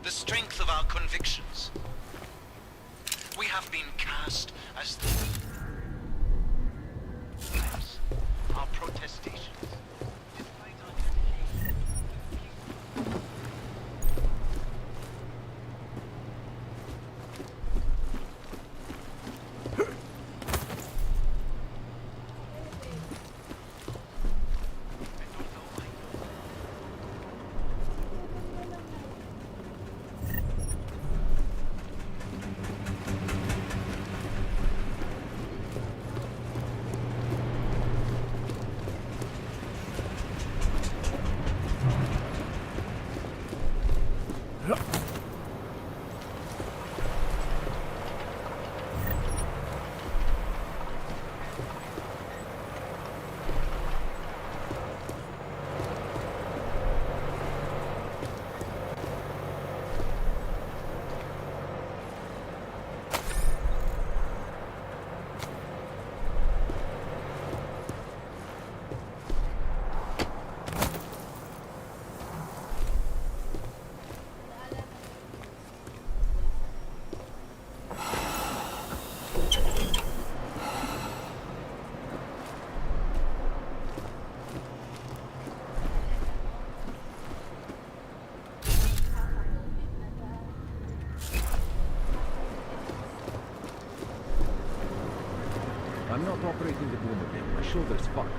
The strength of our convictions. We have been cast as our protestations. I'm not operating the boom again. My shoulder's fucked.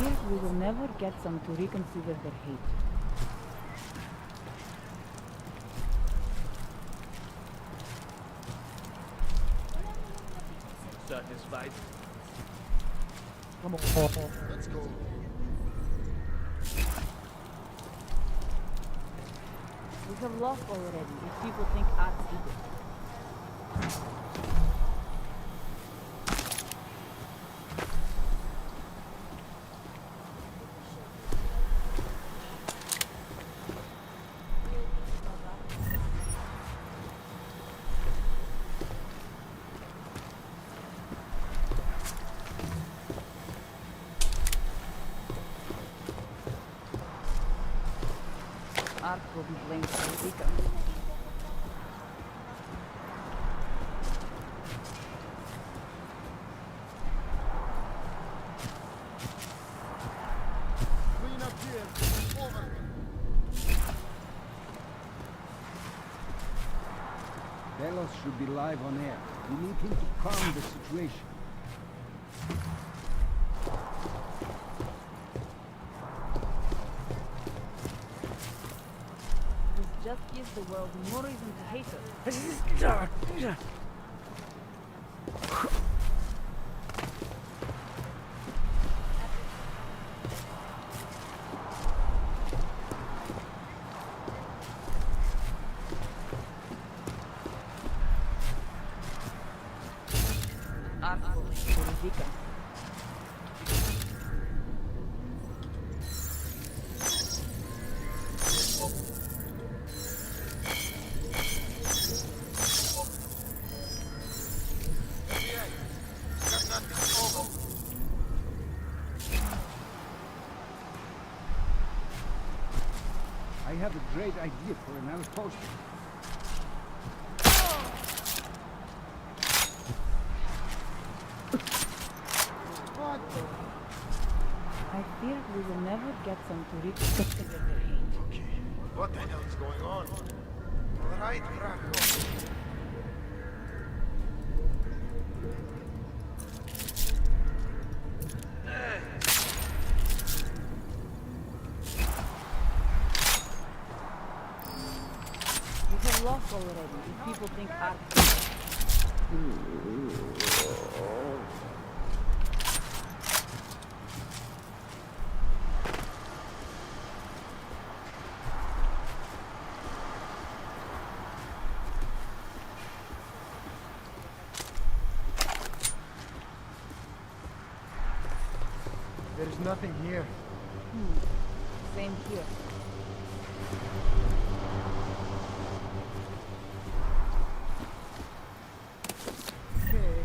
Here we will never get them to reconsider their hate. Satisfied? Come on. Let's go. We have lost already if people think art's evil. Art will be blamed for the weaker. Clean up here. Over. Delos should be live on air. We need him to calm the situation. This just gives the world more reason to hate us. Artful, Purifica. I have a great idea for an outpost. I fear we will never get some to reach the hate. Okay. What the hell is going on? All right, Braco. We have lost already if people think art. There's nothing here. Same here. Okay.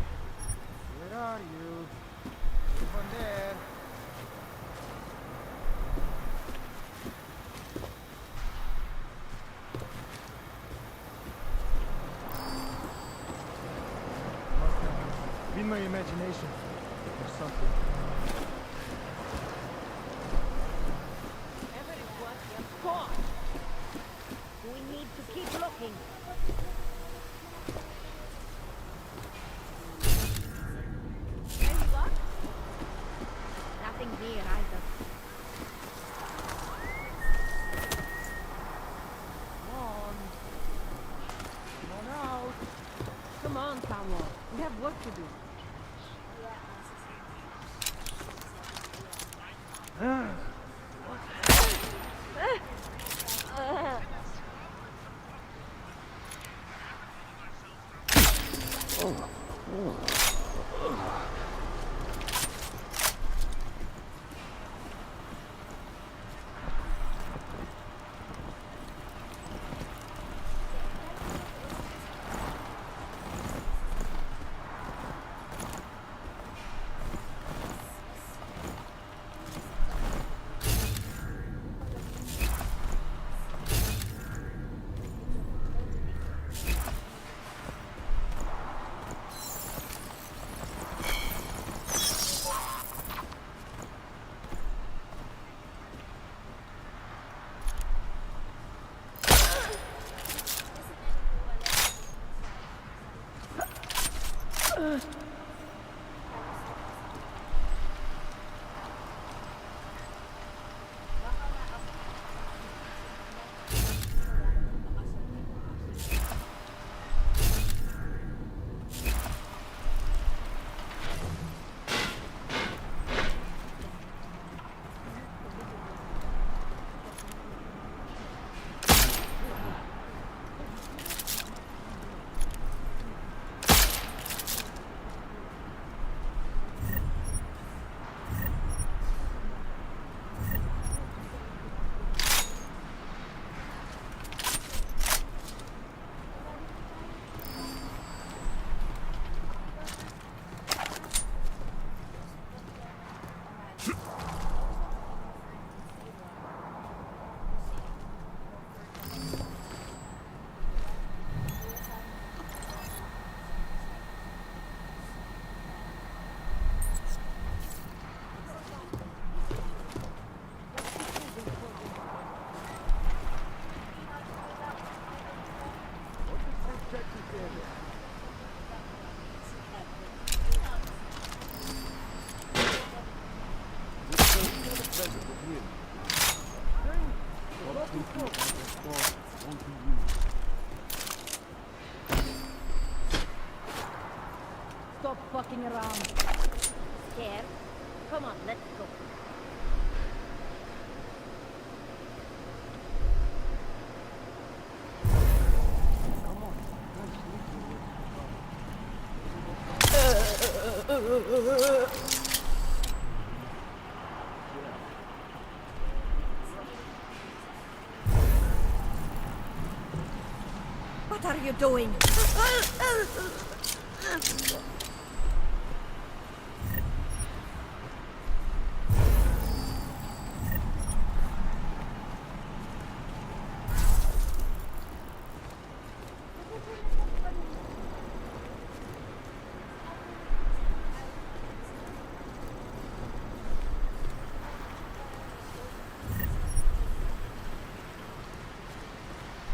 Where are you? Over there. Must have been my imagination or something. Everyone is gone. We need to keep looking. Any luck? Nothing here either. Come on. Come on out. Come on, Samuel. We have work to do. looking for? Won't be used. Stop fucking around. Scared? Come on, let's go. Come on. Don't sleep What are you doing?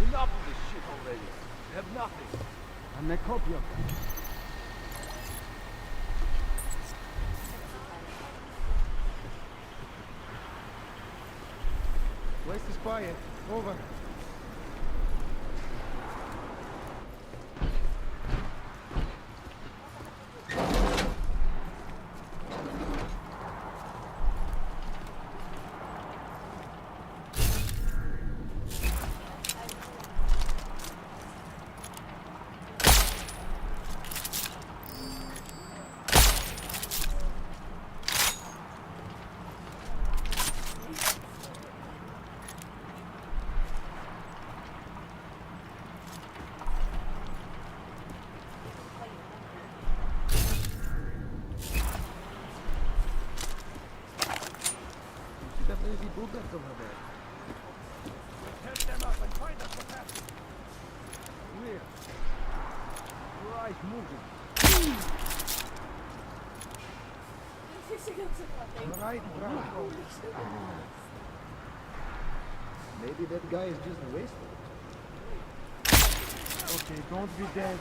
Enough of this shit already. We have nothing. And they copy of Place is quiet. Over. See that lazy bulldog over there? Help them up and find us what happened. Clear. Your eyes moving. Alright, Bravo. Maybe that guy is just wasted. Okay, don't be dead.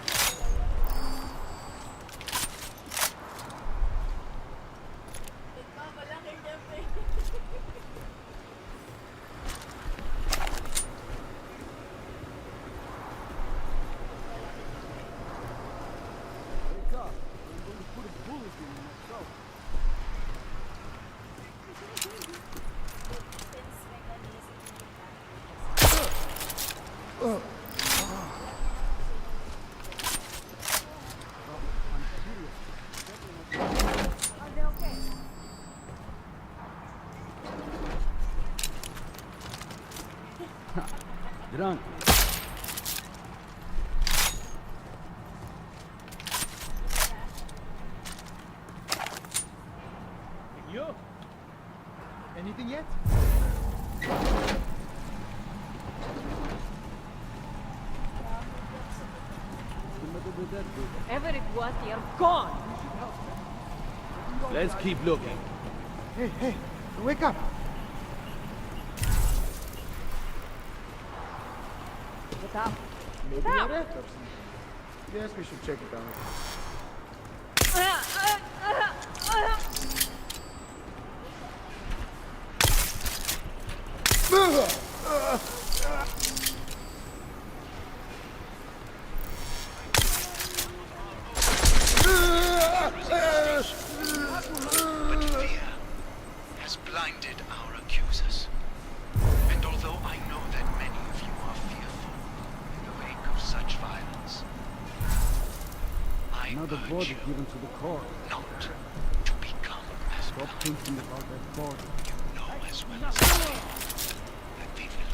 Wake up. I'm going to put a bullet in you myself. I'm serious. Are they okay? Drunk. You? Anything yet? Whatever it was, they are gone. Let's keep looking. Hey, hey, wake up! Get up. Maybe Stop. your autopsy. Yes, we should check it out. But fear has blinded our accusers. And although I know that many of you are fearful in the wake of such violence, I Another urge body you given to the court. not to become as Stop blind. thinking about that body. You know as well as I that they will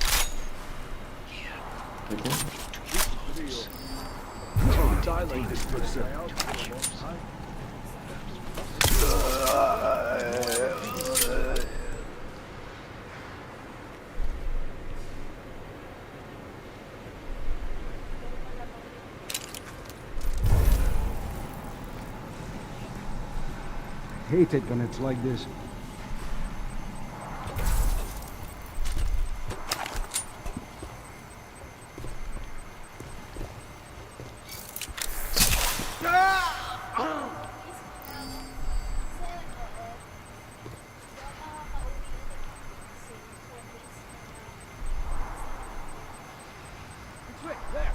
here to your homes. Die like this person. Hate it when it's like this. There!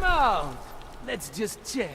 out. Let's just chat.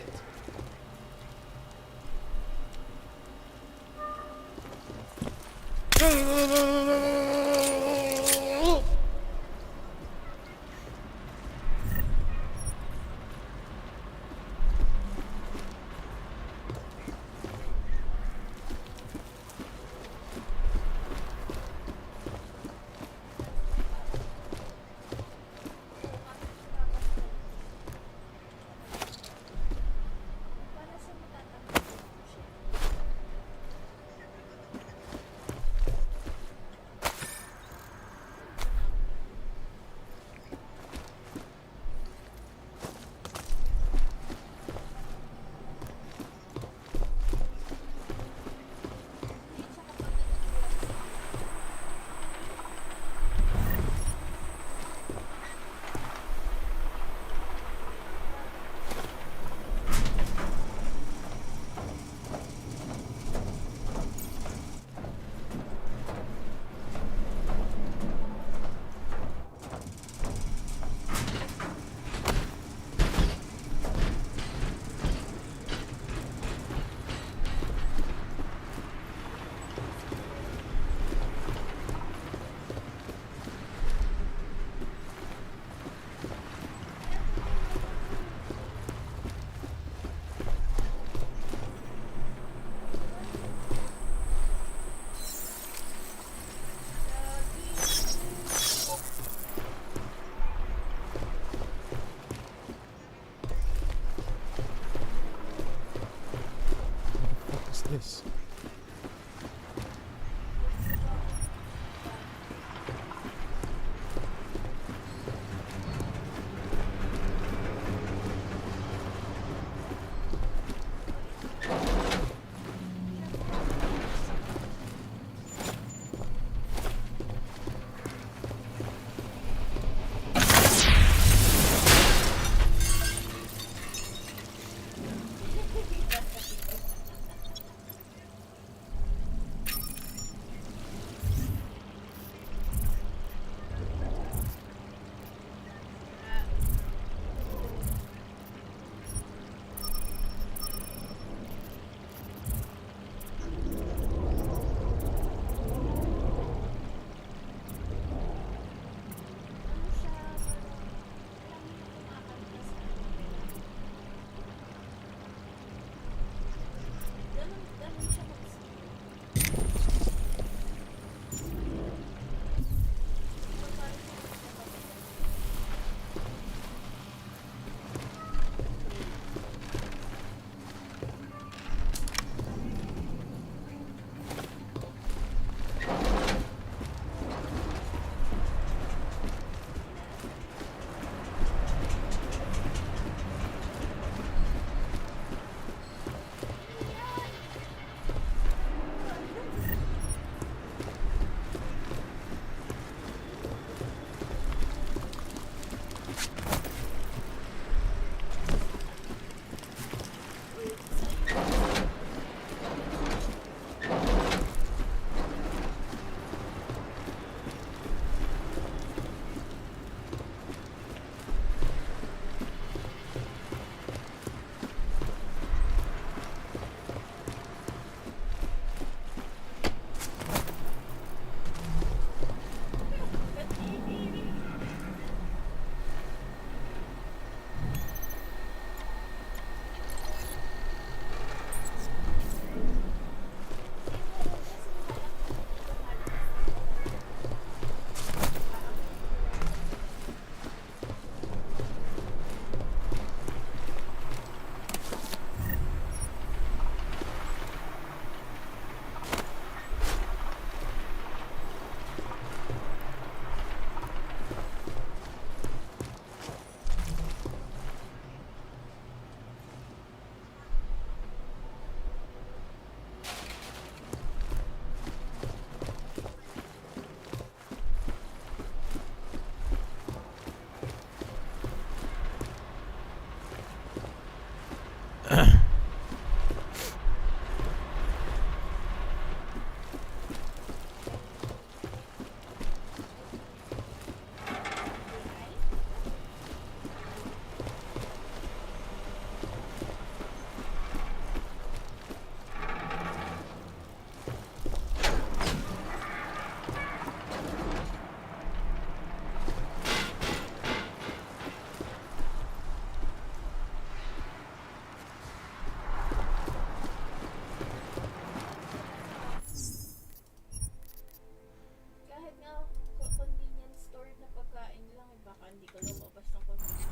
convenience store na pagkain lang. Baka hindi ko lumabas ng convenience.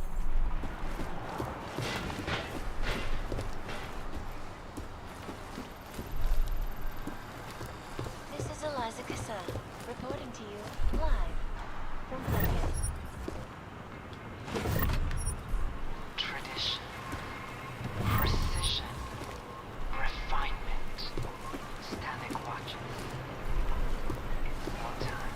This is Eliza Cassell, reporting to you live from Pumpkin. Tradition, precision, refinement, static watches. It's no time.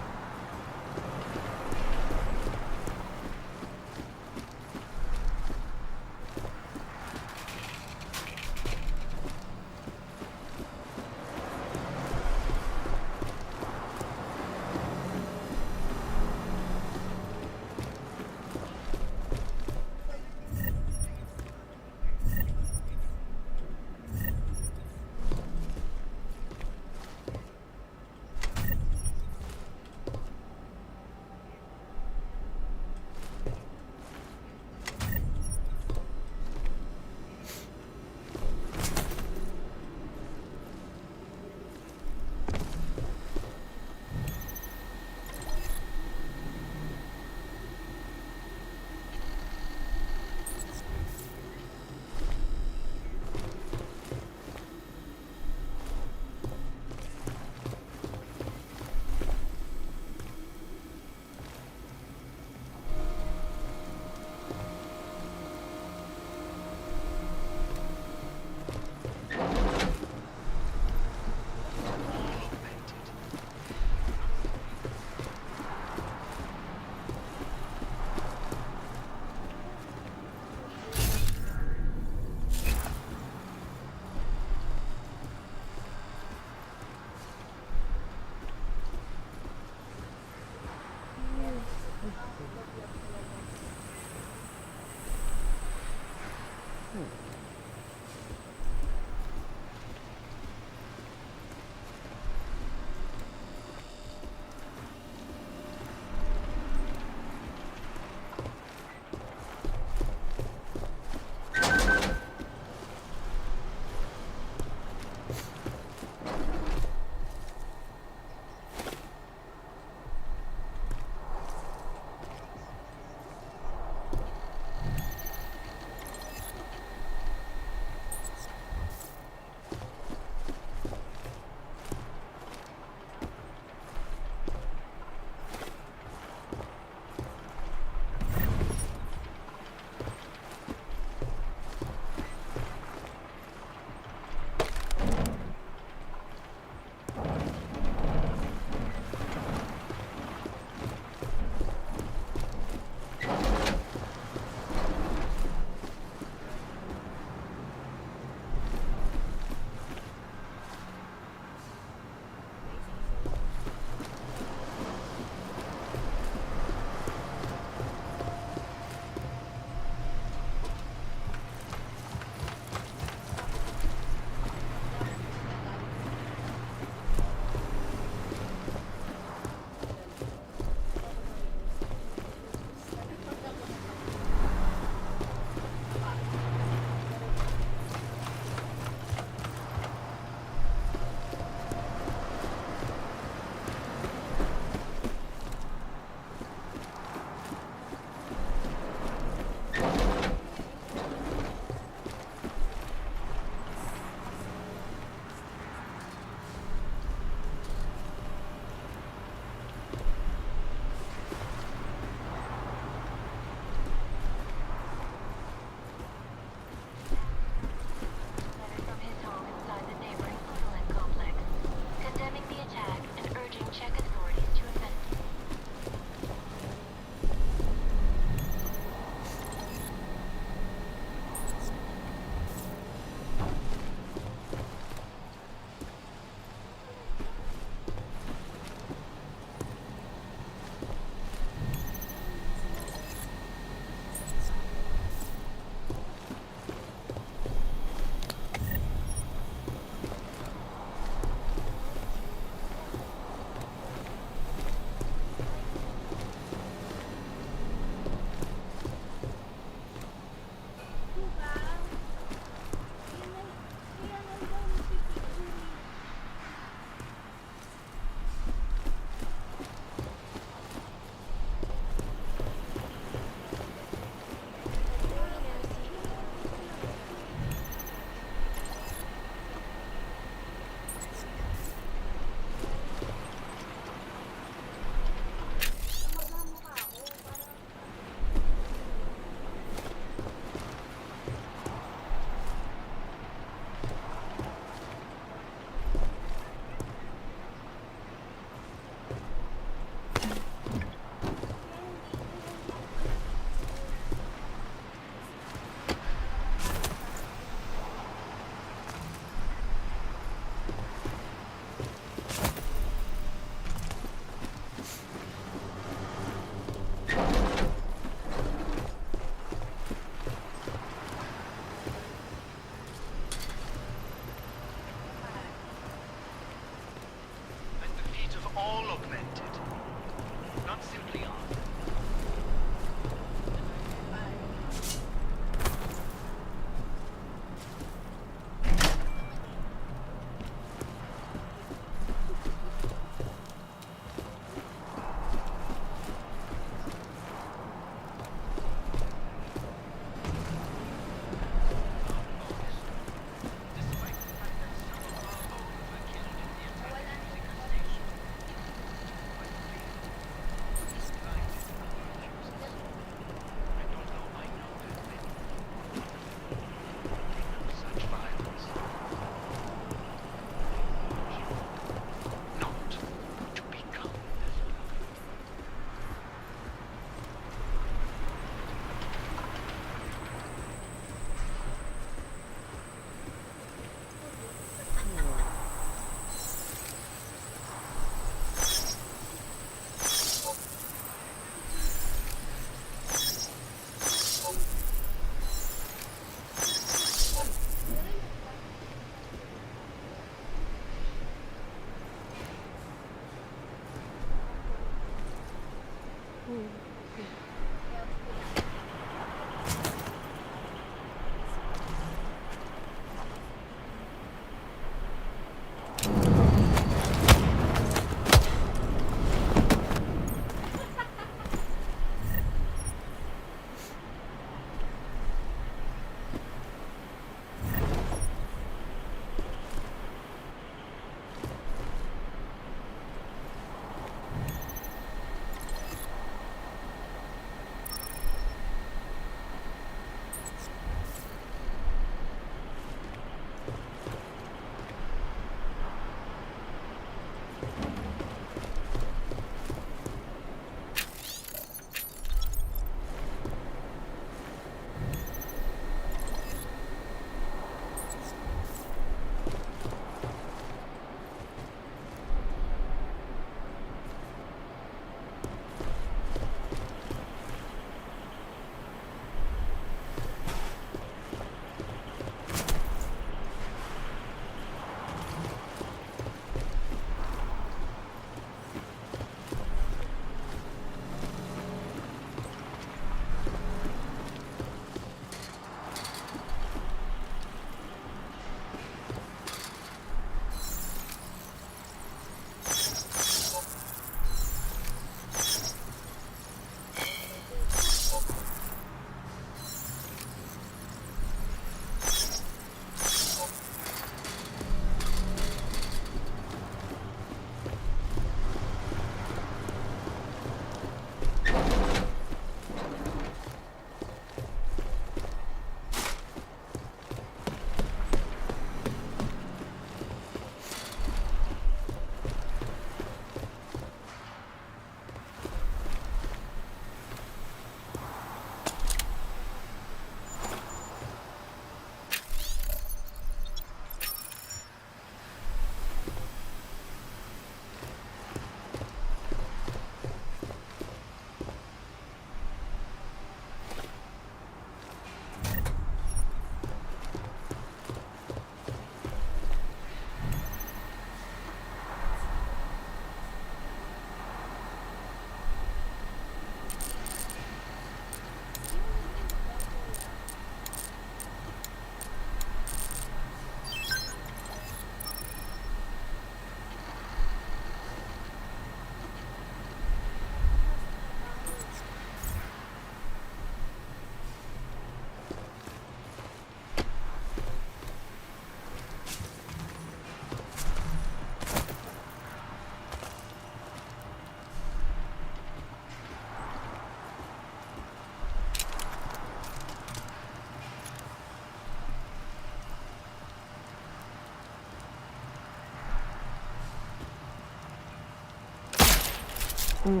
Please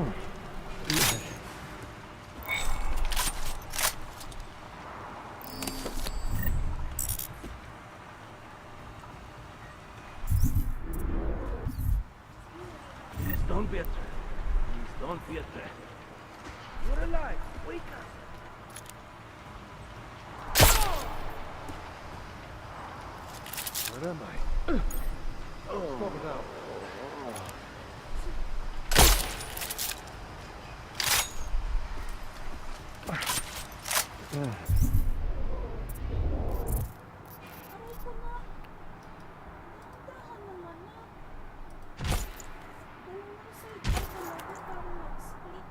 don't be a threat. Please don't be a threat. You're alive. Wake up. Where am I? Smoke it out. Aray ko nga. Dahan naman na. Dalawang side ko talaga para mag-split.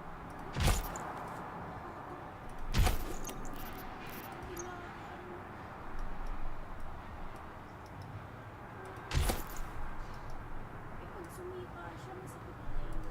Eh, pag sumipa siya, masakit na yun.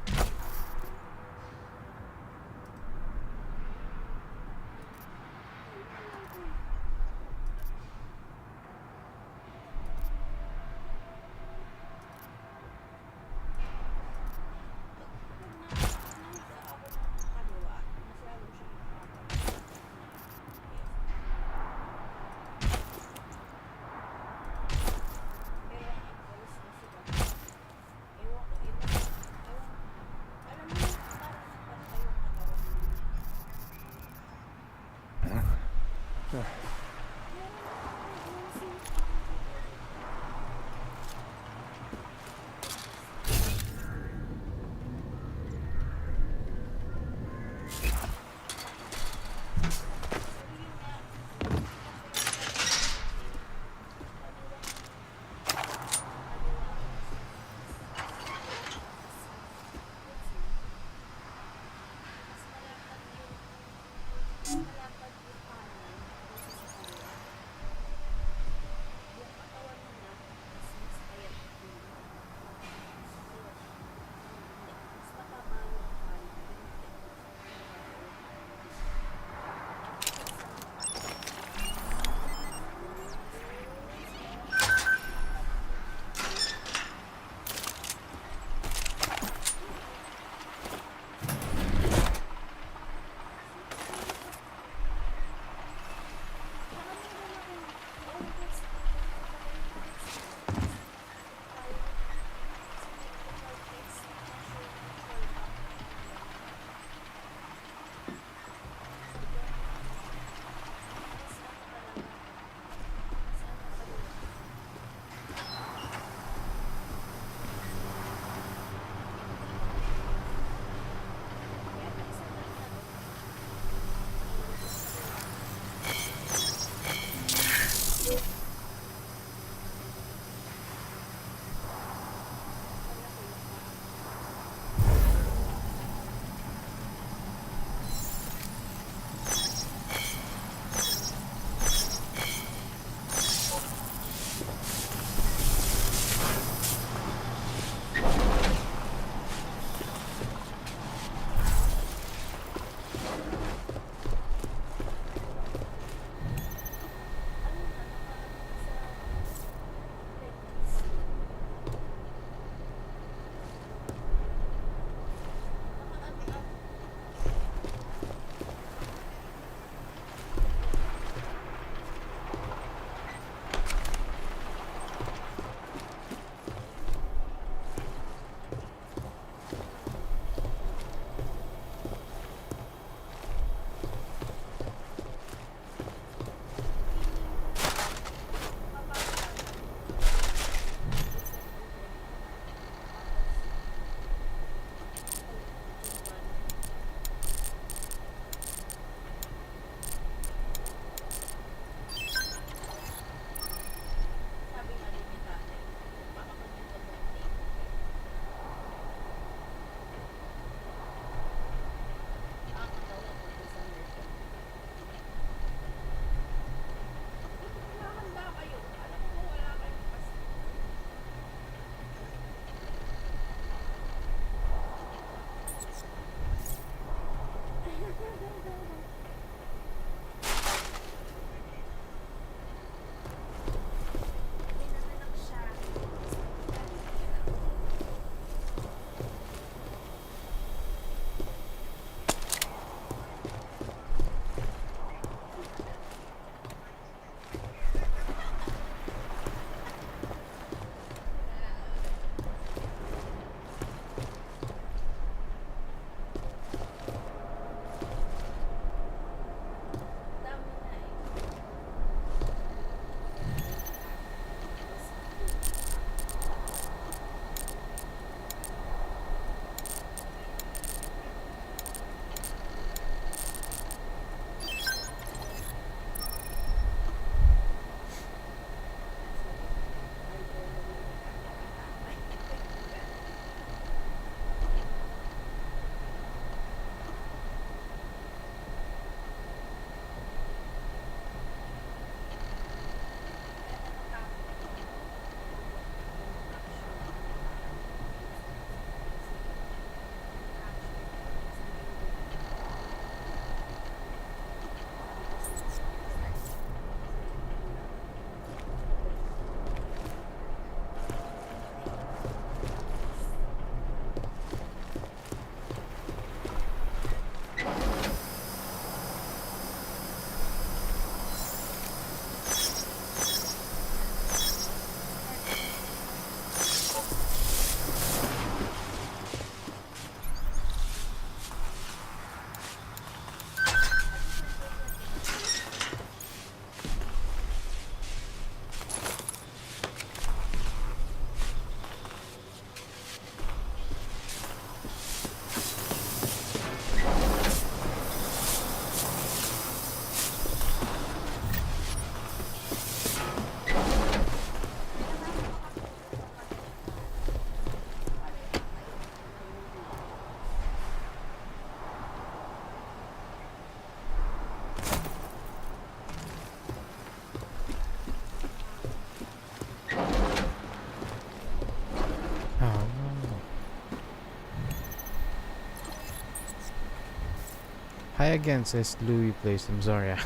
Hi again, says Louis Place. I'm sorry. I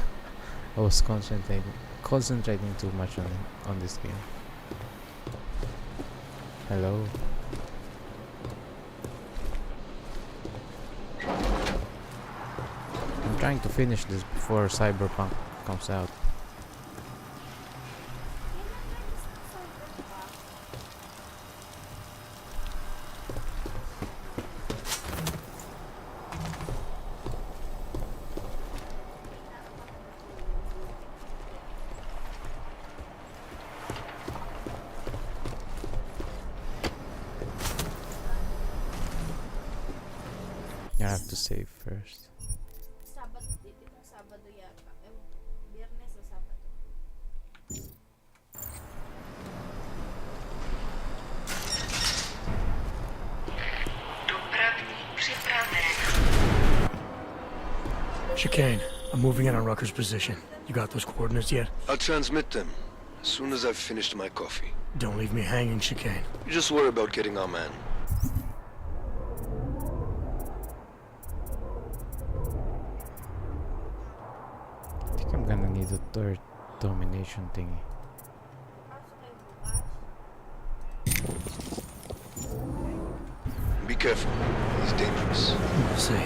was concentrating too much on this game. Hello. I'm trying to finish this before Cyberpunk comes out. I have to save first. Sabado, ditong Sabado yata. Biyernes o Sabado. Chicane, I'm moving in on Rucker's position. You got those coordinates yet? I'll transmit them as soon as I've finished my coffee. Don't leave me hanging, Chicane. You just worry about getting our man. I think I'm gonna need a third domination thingy. Be careful. He's dangerous. We'll see.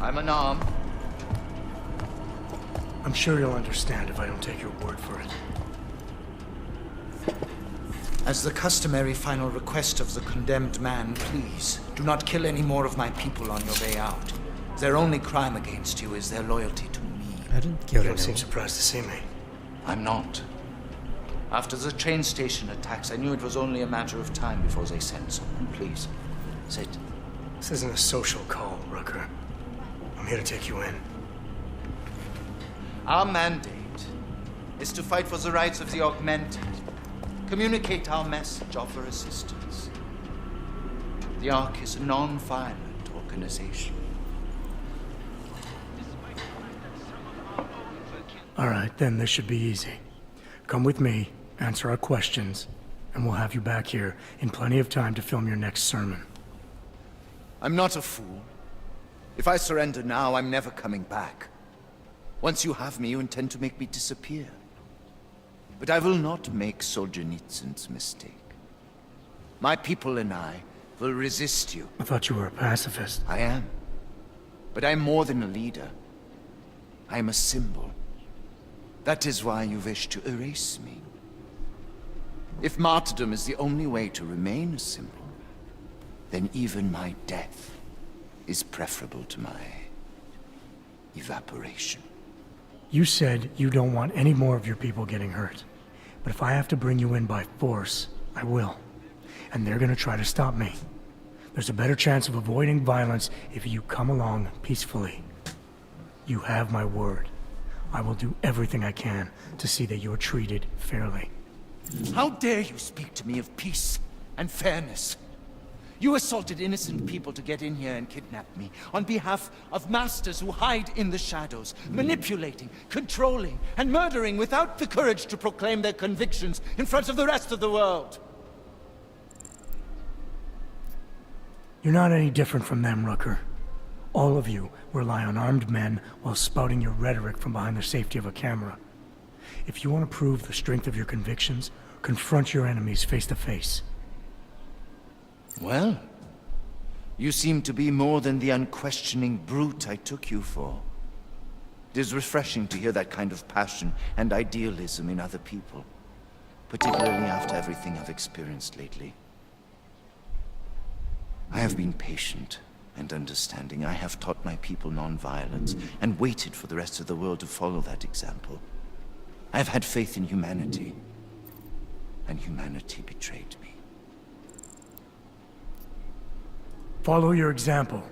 I'm unarmed. I'm sure you'll understand if I don't take your word for it. As the customary final request of the condemned man, please, do not kill any more of my people on your way out. Their only crime against you is their loyalty to me. I didn't kill You anyone. don't seem surprised to see me. I'm not. After the train station attacks, I knew it was only a matter of time before they sent someone. Please, sit. This isn't a social call, Rucker. I'm here to take you in. Our mandate is to fight for the rights of the augmented. Communicate our message, offer assistance. The Ark is a non-violent organization. All right, then this should be easy. Come with me, answer our questions, and we'll have you back here in plenty of time to film your next sermon. I'm not a fool. If I surrender now, I'm never coming back. Once you have me, you intend to make me disappear. But I will not make Solzhenitsyn's mistake. My people and I will resist you. I thought you were a pacifist. I am. But I'm more than a leader. I am a symbol. That is why you wish to erase me. If martyrdom is the only way to remain a symbol, then even my death is preferable to my evaporation. You said you don't want any more of your people getting hurt. But if I have to bring you in by force, I will. And they're gonna try to stop me. There's a better chance of avoiding violence if you come along peacefully. You have my word. I will do everything I can to see that you're treated fairly. How dare you speak to me of peace and fairness? You assaulted innocent people to get in here and kidnap me on behalf of masters who hide in the shadows, manipulating, controlling, and murdering without the courage to proclaim their convictions in front of the rest of the world. You're not any different from them, Rucker. All of you rely on armed men while spouting your rhetoric from behind the safety of a camera. If you want to prove the strength of your convictions, confront your enemies face to face. Well, you seem to be more than the unquestioning brute I took you for. It is refreshing to hear that kind of passion and idealism in other people, particularly after everything I've experienced lately. I have been patient and understanding. I have taught my people non-violence and waited for the rest of the world to follow that example. I've had faith in humanity, and humanity betrayed me. Follow your example.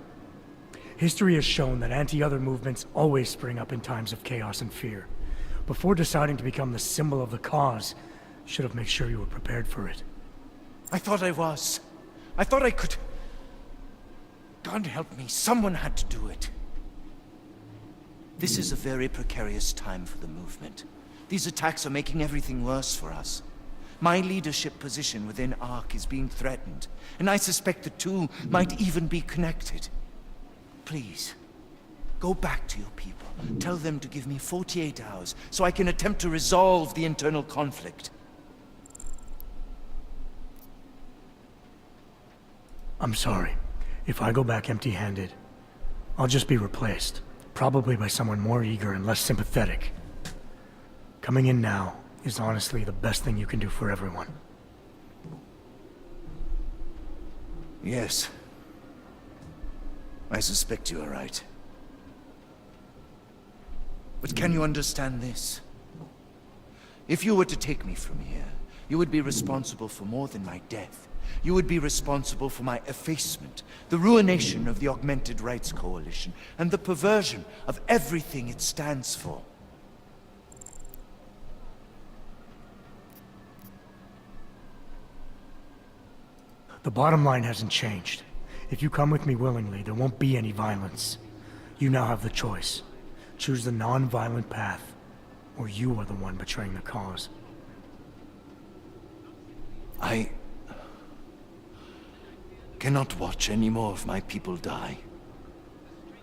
History has shown that anti-other movements always spring up in times of chaos and fear. Before deciding to become the symbol of the cause, you should have made sure you were prepared for it. I thought I was. I thought I could. God help me, someone had to do it. This is a very precarious time for the movement. These attacks are making everything worse for us. My leadership position within ARC is being threatened, and I suspect the two might even be connected. Please, go back to your people. Tell them to give me 48 hours so I can attempt to resolve the internal conflict. I'm sorry. If I go back empty-handed, I'll just be replaced. Probably by someone more eager and less sympathetic. Coming in now is honestly the best thing you can do for everyone. Yes. I suspect you are right. But can you understand this? If you were to take me from here, you would be responsible for more than my death. You would be responsible for my effacement, the ruination of the Augmented Rights Coalition, and the perversion of everything it stands for. The bottom line hasn't changed. If you come with me willingly, there won't be any violence. You now have the choice. Choose the non-violent path, or you are the one betraying the cause. I cannot watch any more of my people die.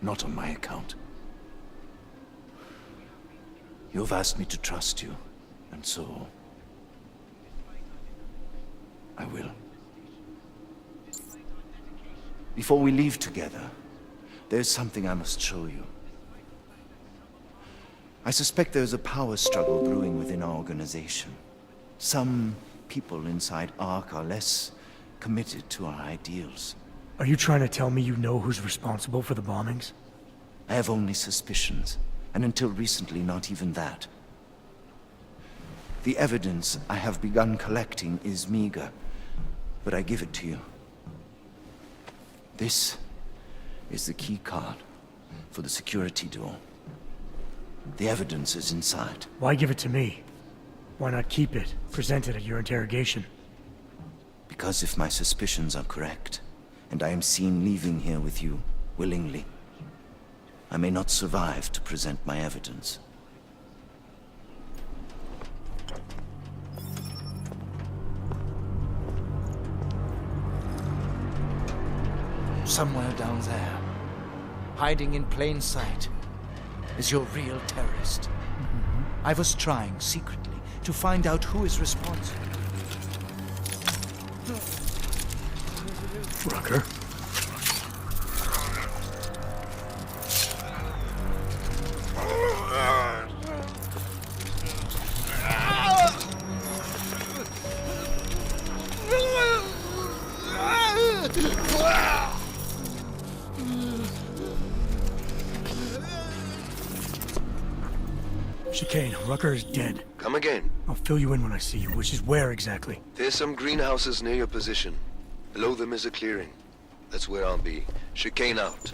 Not on my account. You have asked me to trust you, and so I will. Before we leave together, there's something I must show you. I suspect there's a power struggle brewing within our organization. Some people inside ARC are less committed to our ideals. Are you trying to tell me you know who's responsible for the bombings? I have only suspicions, and until recently, not even that. The evidence I have begun collecting is meager, but I give it to you. This is the key card for the security door. The evidence is inside. Why give it to me? Why not keep it, present it at your interrogation? Because if my suspicions are correct, and I am seen leaving here with you willingly, I may not survive to present my evidence. Somewhere down there, hiding in plain sight, is your real terrorist. I was trying secretly to find out who is responsible. Rucker? Chicane, Rucker is dead. Come again. I'll fill you in when I see you, which is where exactly? There's some greenhouses near your position. Below them is a clearing. That's where I'll be. Chicane out.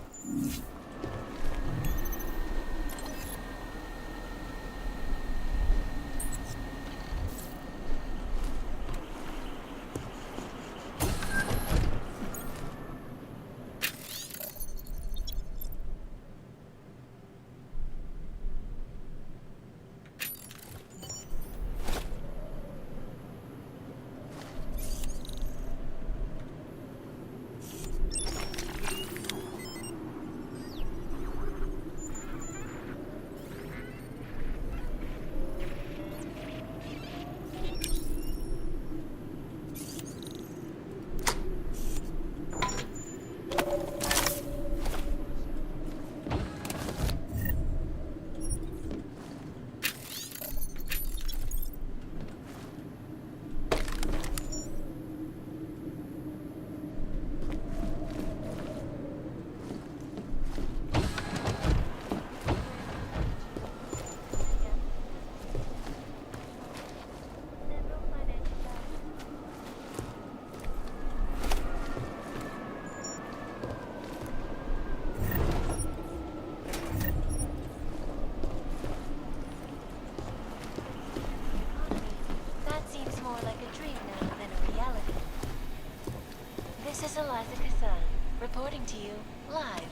This is Eliza Kassan, reporting to you live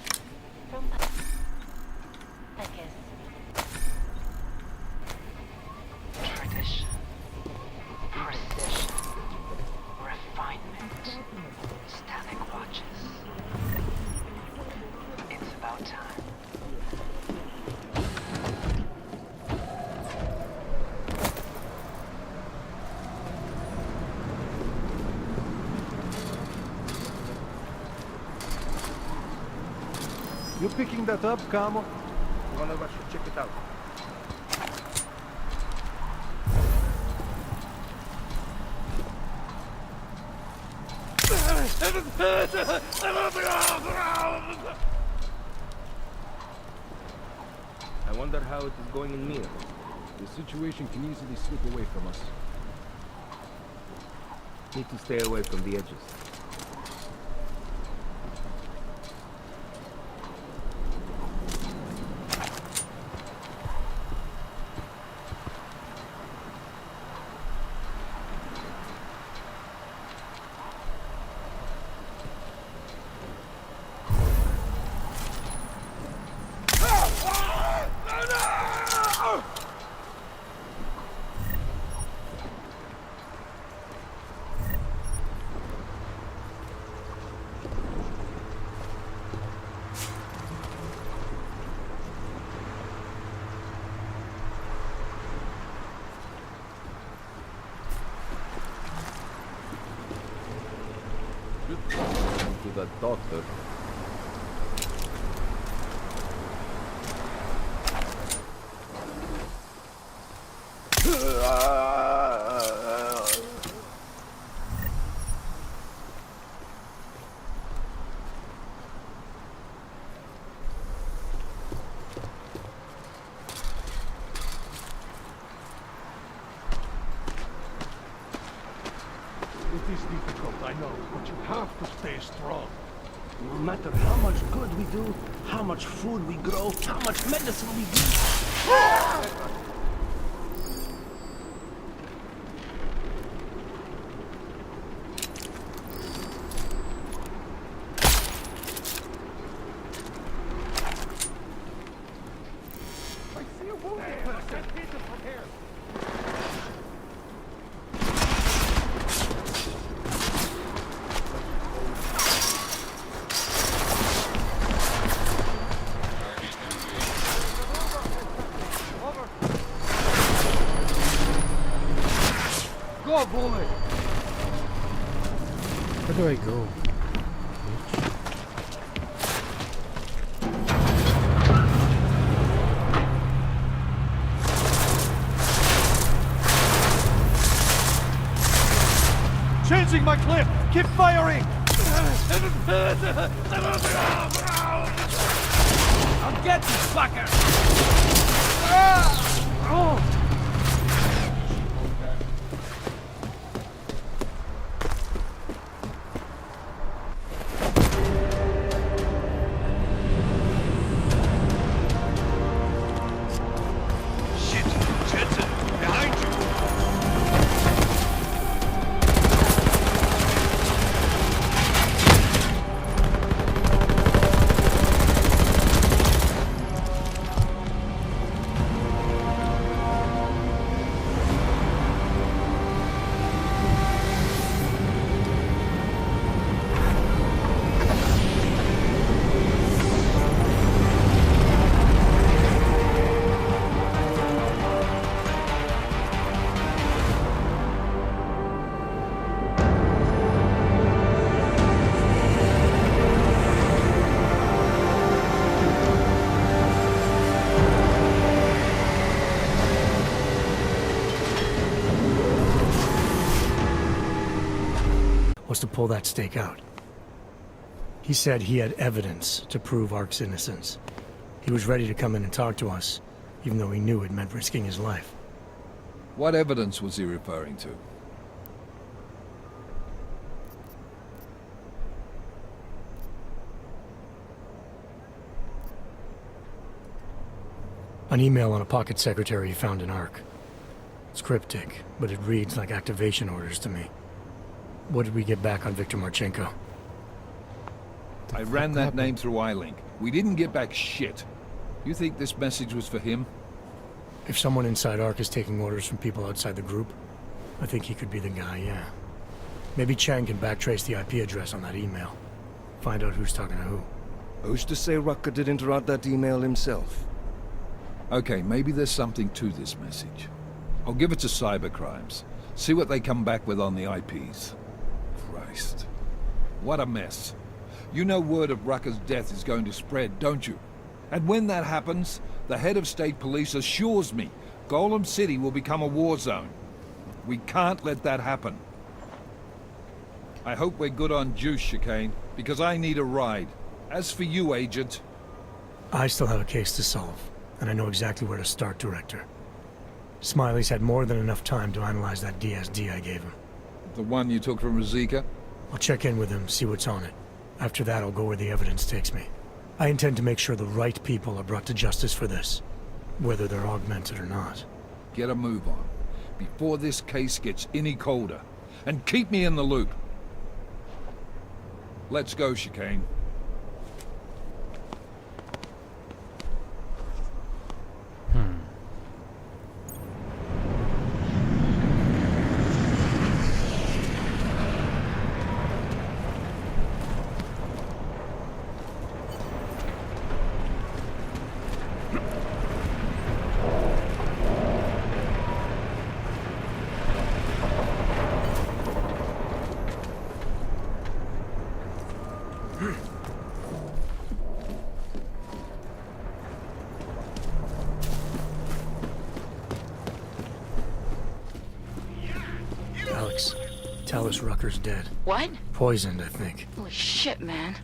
from Pecus. Tradition, precision, refinement, static watches. It's about time. You picking that up, Camo? One of us should check it out. I wonder how it is going in Mir. The situation can easily slip away from us. Need to stay away from the edges. To the doctor. It is difficult, I know, but you have to stay strong. No matter how much good we do, how much food we grow, how much medicine we give. I see a wounded person. Get them from here. Go, bullet! Where do I go? Changing my clip! Keep firing! I'll get you, fucker! Oh! Shit! Jensen! Behind you! Was to pull that stake out. He said he had evidence to prove Ark's innocence. He was ready to come in and talk to us, even though he knew it meant risking his life. What evidence was he referring to? An email on a pocket secretary he found in Ark. It's cryptic, but it reads like activation orders to me. What did we get back on Viktor Marchenko? I ran that name through iLink. We didn't get back shit. You think this message was for him? If someone inside ARC is taking orders from people outside the group, I think he could be the guy, yeah. Maybe Chang can backtrace the IP address on that email. Find out who's talking to who. Who's to say Rucker didn't write that email himself? Okay, maybe there's something to this message. I'll give it to cybercrimes. See what they come back with on the IPs. Christ. What a mess. You know word of Rucker's death is going to spread, don't you? And when that happens, the head of state police assures me Golem City will become a war zone. We can't let that happen. I hope we're good on juice, Chicane, because I need a ride. As for you, Agent... I still have a case to solve, and I know exactly where to start, Director. Smiley's had more than enough time to analyze that DSD I gave him. The one you took from Razika? I'll check in with him, see what's on it. After that, I'll go where the evidence takes me. I intend to make sure the right people are brought to justice for this, whether they're augmented or not. Get a move on, before this case gets any colder. And keep me in the loop. Let's go, Chicane. Alex, tell us Rucker's dead. What? Poisoned, I think. Holy shit, man.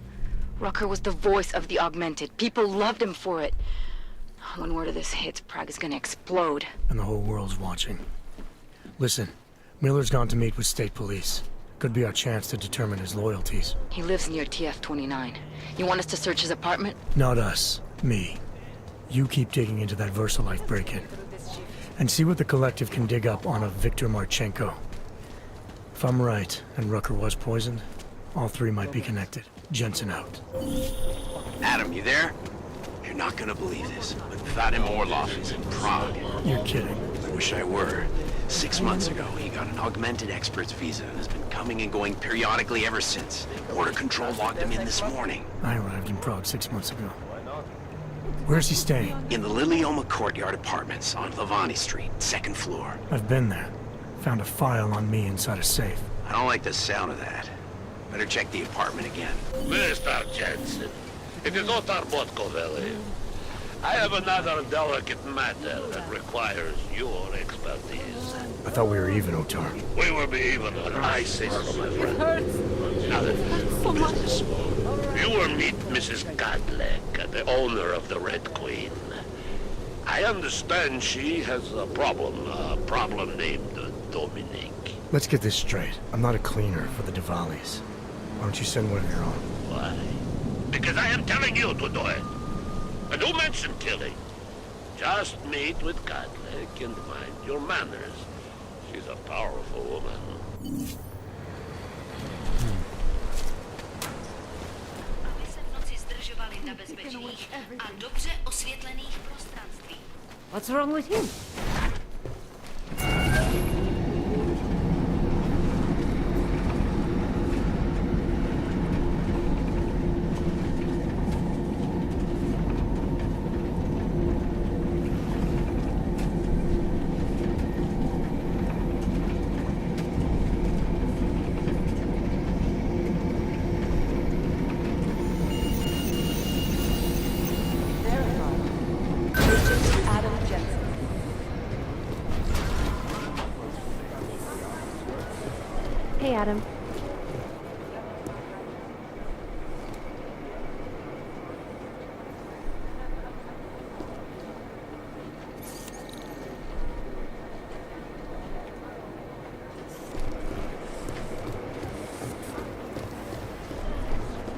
Rucker was the voice of the augmented. People loved him for it. When word of this hits, Prague is gonna explode. And the whole world's watching. Listen, Miller's gone to meet with state police. Could be our chance to determine his loyalties. He lives near TF-29. You want us to search his apartment? Not us. Me. You keep digging into that VersaLife break-in. And see what the Collective can dig up on a Viktor Marchenko. If I'm right, and Rucker was poisoned, all three might be connected. Jensen out. Adam, you there? You're not gonna believe this, but Vadim Orlov is in Prague. You're kidding. I wish I were. 6 months ago, he got an augmented expert's visa and has been coming and going periodically ever since. Border Control logged him in this morning. I arrived in Prague 6 months ago. Where's he staying? In the Lilioma Courtyard Apartments on Lavani Street, 2nd floor. I've been there. Found a file on me inside a safe. I don't like the sound of that. Better check the apartment again. Mr. Jensen, it is Otar Botkovelli. I have another delicate matter that requires your expertise. I thought we were even, Otar. We will be even when I say so, my friend. Now then, So much. business. You will meet Mrs. Godlek, the owner of the Red Queen. I understand she has a problem named Dominique. Let's get this straight. I'm not a cleaner for the Diwalis. Why don't you send one of your own? Why? Because I am telling you to do it. And don't mention killing. Just meet with Godlek and mind your manners. She's a powerful woman. What's wrong with him? Hey, Adam.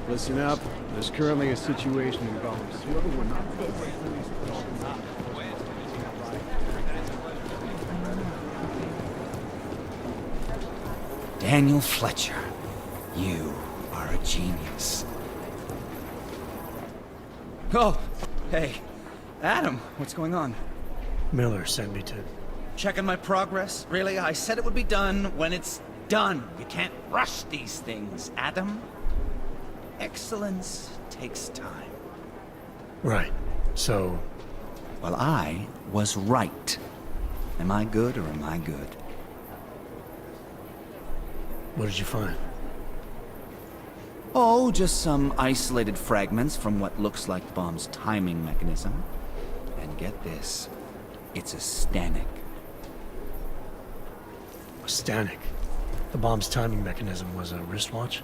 Listen up. There's currently a situation involving whoever we're not. Daniel Fletcher, you are a genius. Oh, hey. Adam, what's going on? Miller sent me to... Checking my progress? Really? I said it would be done when it's done. You can't rush these things, Adam. Excellence takes time. Right. So... Well, I was right. Am I good or am I good? What did you find? Oh, just some isolated fragments from what looks like the bomb's timing mechanism. And get this, it's a Stanek. A Stanek? The bomb's timing mechanism was a wristwatch?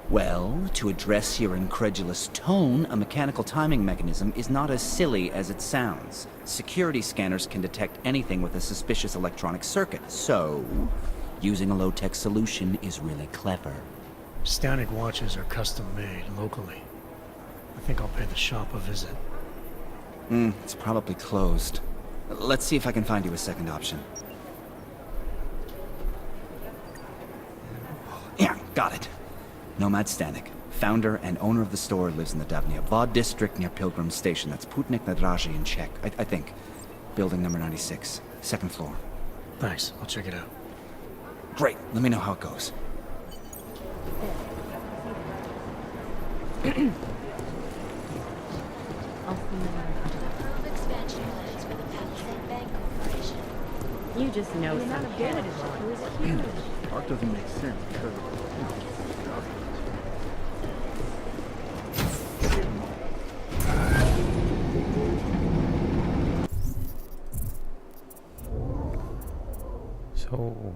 Well, to address your incredulous tone, a mechanical timing mechanism is not as silly as it sounds. Security scanners can detect anything with a suspicious electronic circuit, so using a low-tech solution is really clever. Stanek watches are custom-made locally. I think I'll pay the shop a visit. It's probably closed. Let's see if I can find you a second option. Yeah, got it. Nomad Stanek, founder and owner of the store, lives in the Davnia Vod district near Pilgrim Station. That's Putnik Nadraji in Czech, I think. Building number 96, second floor. Thanks, I'll check it out. Great, let me know how it goes. Approve expansion plans for the Palisade Bank Corporation. You just know some candidate who is huge. Art doesn't make sense because So...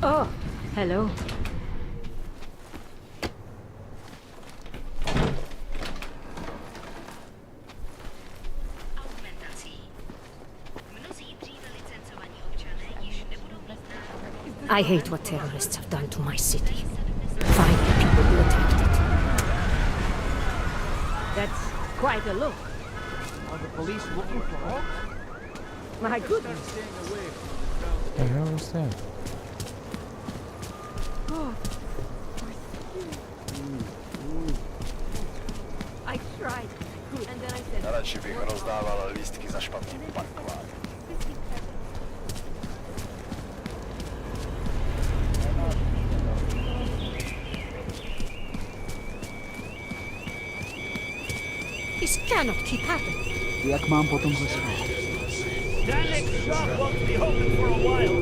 Oh, hello. I hate what terrorists have done to my city. 5 people who attacked it. That's quite a look. Are the police looking for us? My goodness. The hell was that? Oh. I tried. And then I said... Radši bych rozdával lístky za špatný parkovák. This cannot keep happening. Jak mám potom zaspát? Stanley's shop won't be open for a while.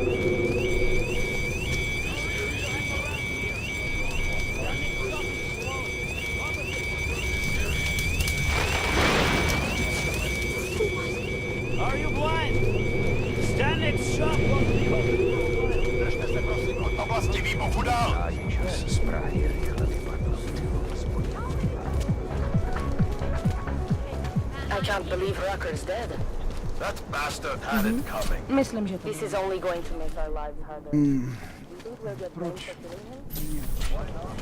Are you blind? Stanley's shop won't be open for a while. Držte se prosím od oblasti výbuchu dál. I can't believe Rucker's dead. That bastard had it coming. Myslím, že this is only going to make our lives harder. Do you think we'll get blamed for killing him? Why not?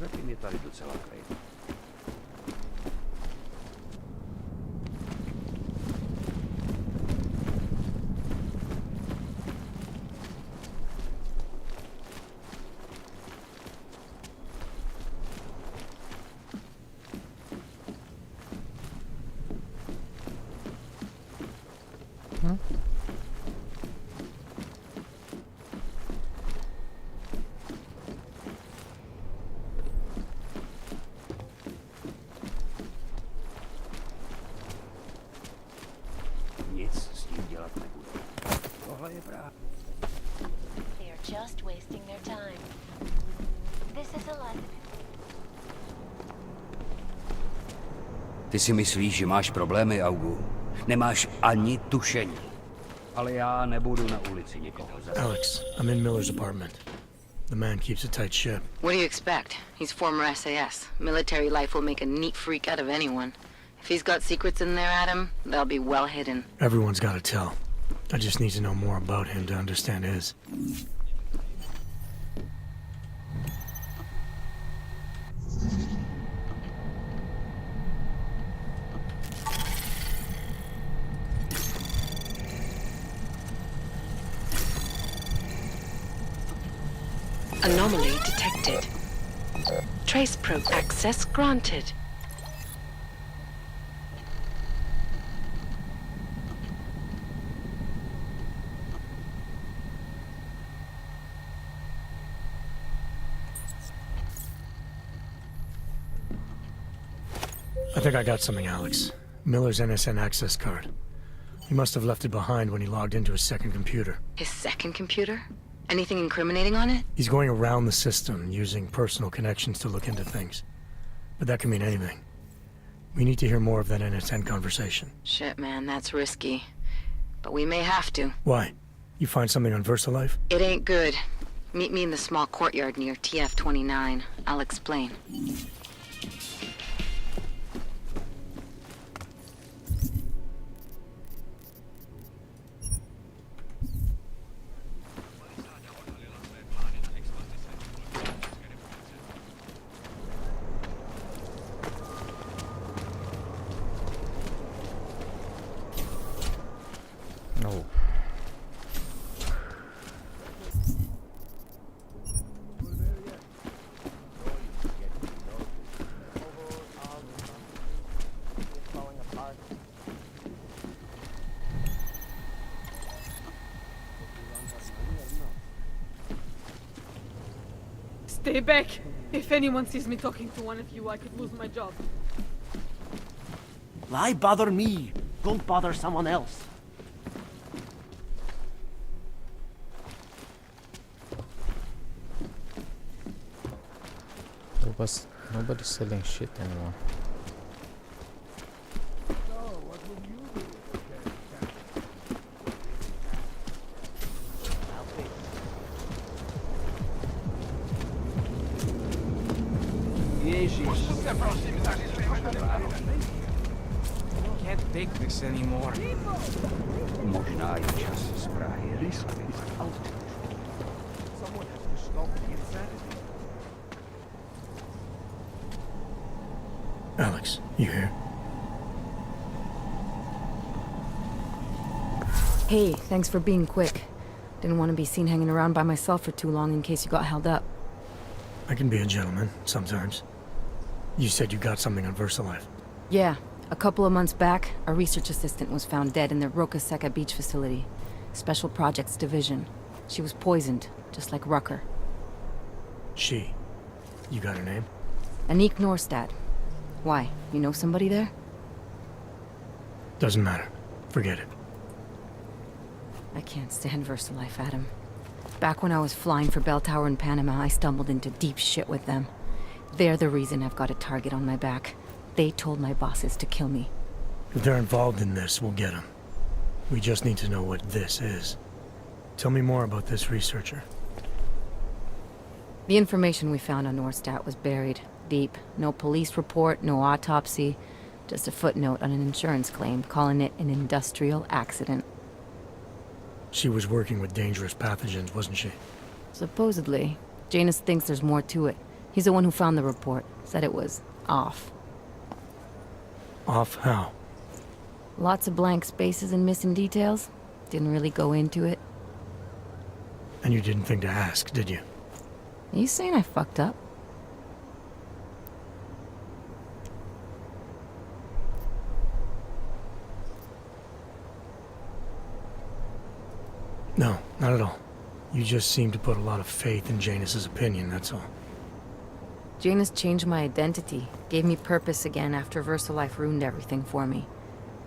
Zatím je tady docela klid. Nic s tím dělat nebudu. Tohle je právě. They are just wasting their time. This is a life. Ty si myslíš, že máš problémy, Augu? Nemáš ani tušení. Ale já nebudu na ulici nikoho zabít. Alex, I'm in Miller's apartment. The man keeps a tight ship. What do you expect? He's former SAS. Military life will make a neat freak out of anyone. If he's got secrets in there, Adam, they'll be well hidden. Everyone's got to tell. I just need to know more about him to understand his. Anomaly detected. Trace probe access granted. I think I got something, Alex. Miller's NSN access card. He must have left it behind when he logged into his second computer. His second computer? Anything incriminating on it? He's going around the system, using personal connections to look into things. But that can mean anything. We need to hear more of that NSN conversation. Shit, man, that's risky. But we may have to. Why? You find something on VersaLife? It ain't good. Meet me in the small courtyard near TF-29. I'll explain. No. Stay back! If anyone sees me talking to one of you, I could lose my job. Why bother me? Go bother someone else. Nobody's selling shit anymore. Can't take this anymore. Možná je čas zprávy. Someone has to stop the insanity. Alex, you here? Hey, thanks for being quick. Didn't want to be seen hanging around by myself for too long in case you got held up. I can be a gentleman, sometimes. You said you got something on VersaLife. Yeah, a couple of months back, a research assistant was found dead in the Roca Seca beach facility. Special Projects Division. She was poisoned, just like Rucker. She. You got her name? Anik Norstad. Why? You know somebody there? Doesn't matter. Forget it. I can't stand VersaLife, Adam. Back when I was flying for Bell Tower in Panama, I stumbled into deep shit with them. They're the reason I've got a target on my back. They told my bosses to kill me. If they're involved in this, we'll get them. We just need to know what this is. Tell me more about this researcher. The information we found on Norstad was buried deep. No police report, no autopsy, just a footnote on an insurance claim calling it an industrial accident. She was working with dangerous pathogens, wasn't she? Supposedly. Janus thinks there's more to it. He's the one who found the report. Said it was off. Off how? Lots of blank spaces and missing details. Didn't really go into it. And you didn't think to ask, did you? Are you saying I fucked up? No, not at all. You just seem to put a lot of faith in Janus's opinion, that's all. Janus changed my identity, gave me purpose again after VersaLife ruined everything for me.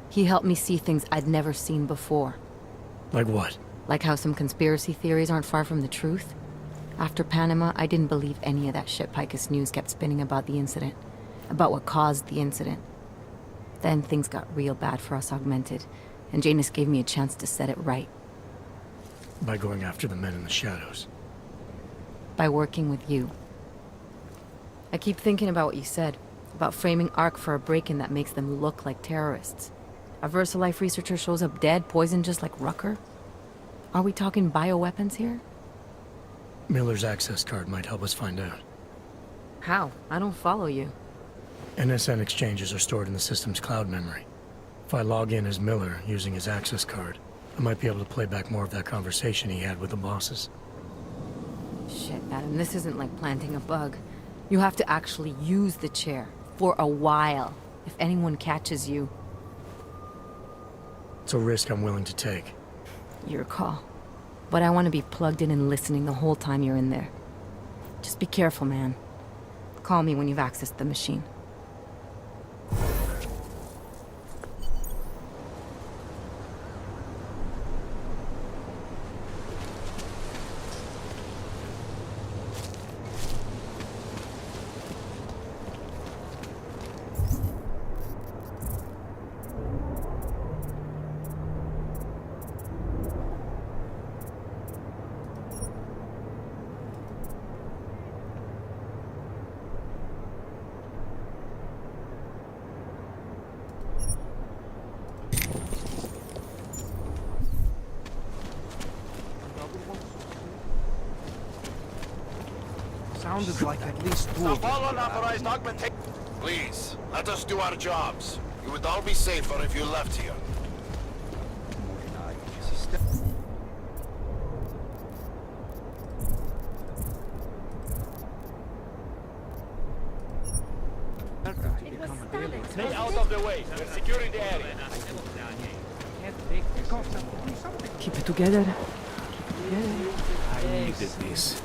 He helped me see things I'd never seen before. Like what? Like how some conspiracy theories aren't far from the truth. After Panama, I didn't believe any of that shit Picus News kept spinning about the incident. About what caused the incident. Then things got real bad for us Augmented, and Janus gave me a chance to set it right. By going after the men in the shadows. By working with you. I keep thinking about what you said, about framing ARC for a break-in that makes them look like terrorists. A VersaLife researcher shows up dead, poisoned just like Rucker? Are we talking bioweapons here? Miller's access card might help us find out. How? I don't follow you. NSN exchanges are stored in the system's cloud memory. If I log in as Miller using his access card, I might be able to play back more of that conversation he had with the bosses. Shit, Adam, this isn't like planting a bug. You have to actually use the chair. For a while. If anyone catches you. It's a risk I'm willing to take. Your call. But I want to be plugged in and listening the whole time you're in there. Just be careful, man. Call me when you've accessed the machine. Sounded like at least two of them. All unauthorized augmentation. Please, let us do our jobs. You would all be safer if you left here. Stay out of the way. We're securing the area. Keep it together. I needed this.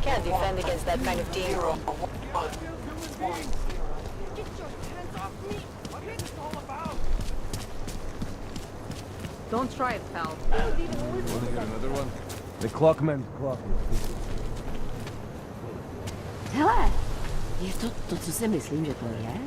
Can't defend against that kind of team. Don't try it, pal. Want to hear another one? The clockman's clocking. Hele, je to, co si myslím, že to je?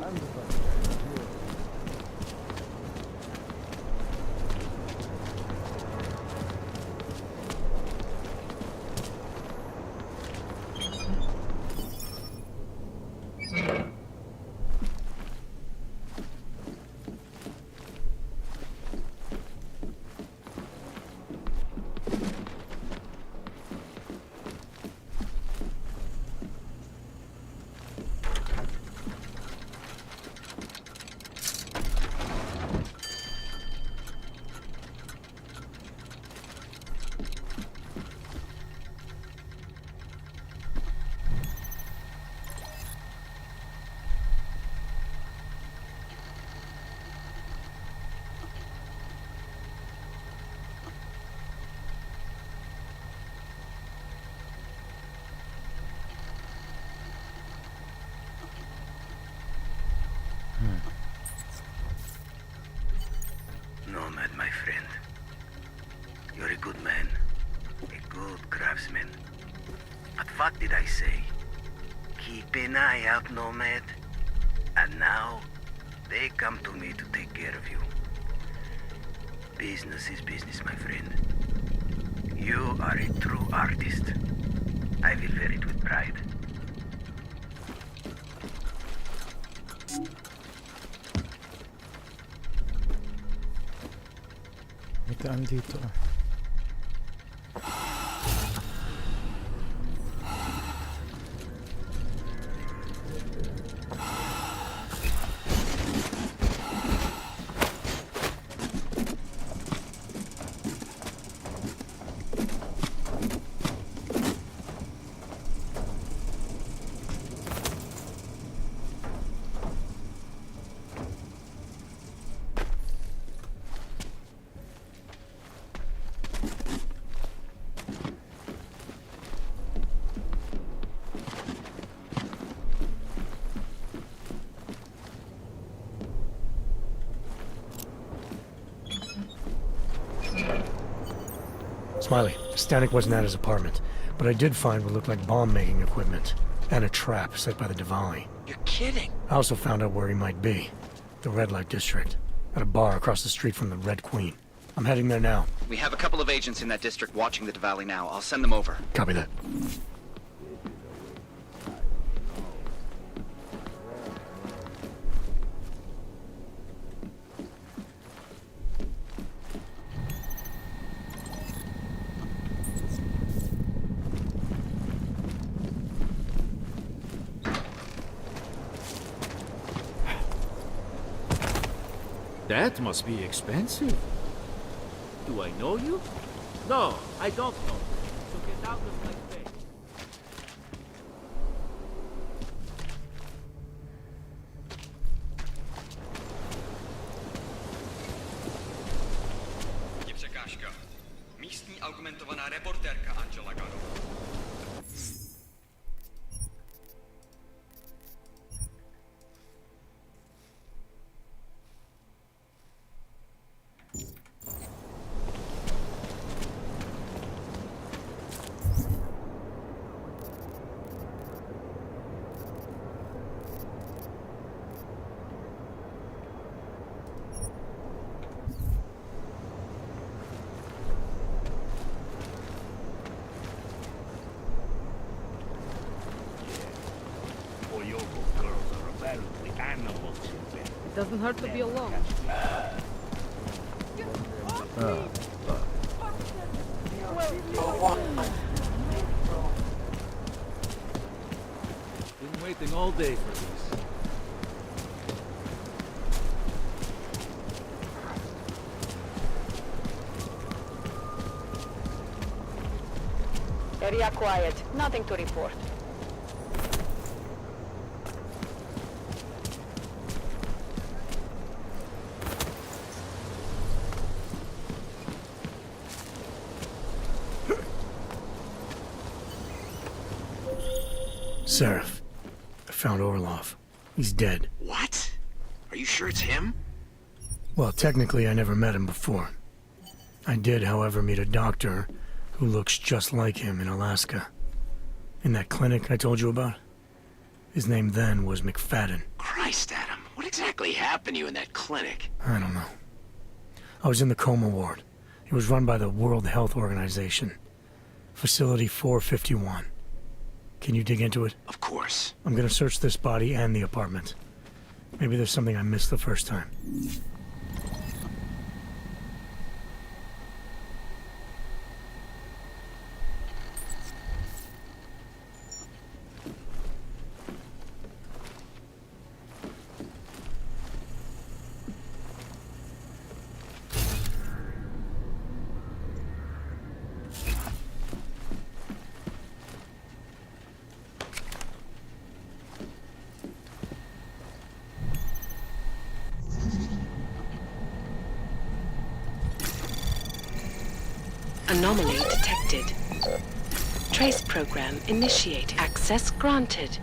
What did I say? Keep an eye out, Nomad. And now, they come to me to take care of you. Business is business, my friend. You are a true artist. I will wear it with pride. Itaan dito. Smiley, Stanek wasn't at his apartment, but I did find what looked like bomb-making equipment, and a trap set by the Diwali. You're kidding. I also found out where he might be. The Red Light District. At a bar across the street from the Red Queen. I'm heading there now. We have a couple of agents in that district watching the Diwali now. I'll send them over. Copy that. That must be expensive. Do I know you? No, I don't know. So get out of my face. Překážka. Místní augmentovaná reportérka Angela Gano. It doesn't hurt to be alone. Been waiting all day for this. Area quiet. Nothing to report. Seraph. I found Orlov. He's dead. What? Are you sure it's him? Well, technically I never met him before. I did, however, meet a doctor who looks just like him in Alaska. In that clinic I told you about. His name then was McFadden. Christ, Adam. What exactly happened to you in that clinic? I don't know. I was in the coma ward. It was run by the World Health Organization. Facility 451. Can you dig into it? Of course. I'm gonna search this body and the apartment. Maybe there's something I missed the first time. Anomaly detected. Trace program initiate. Access granted.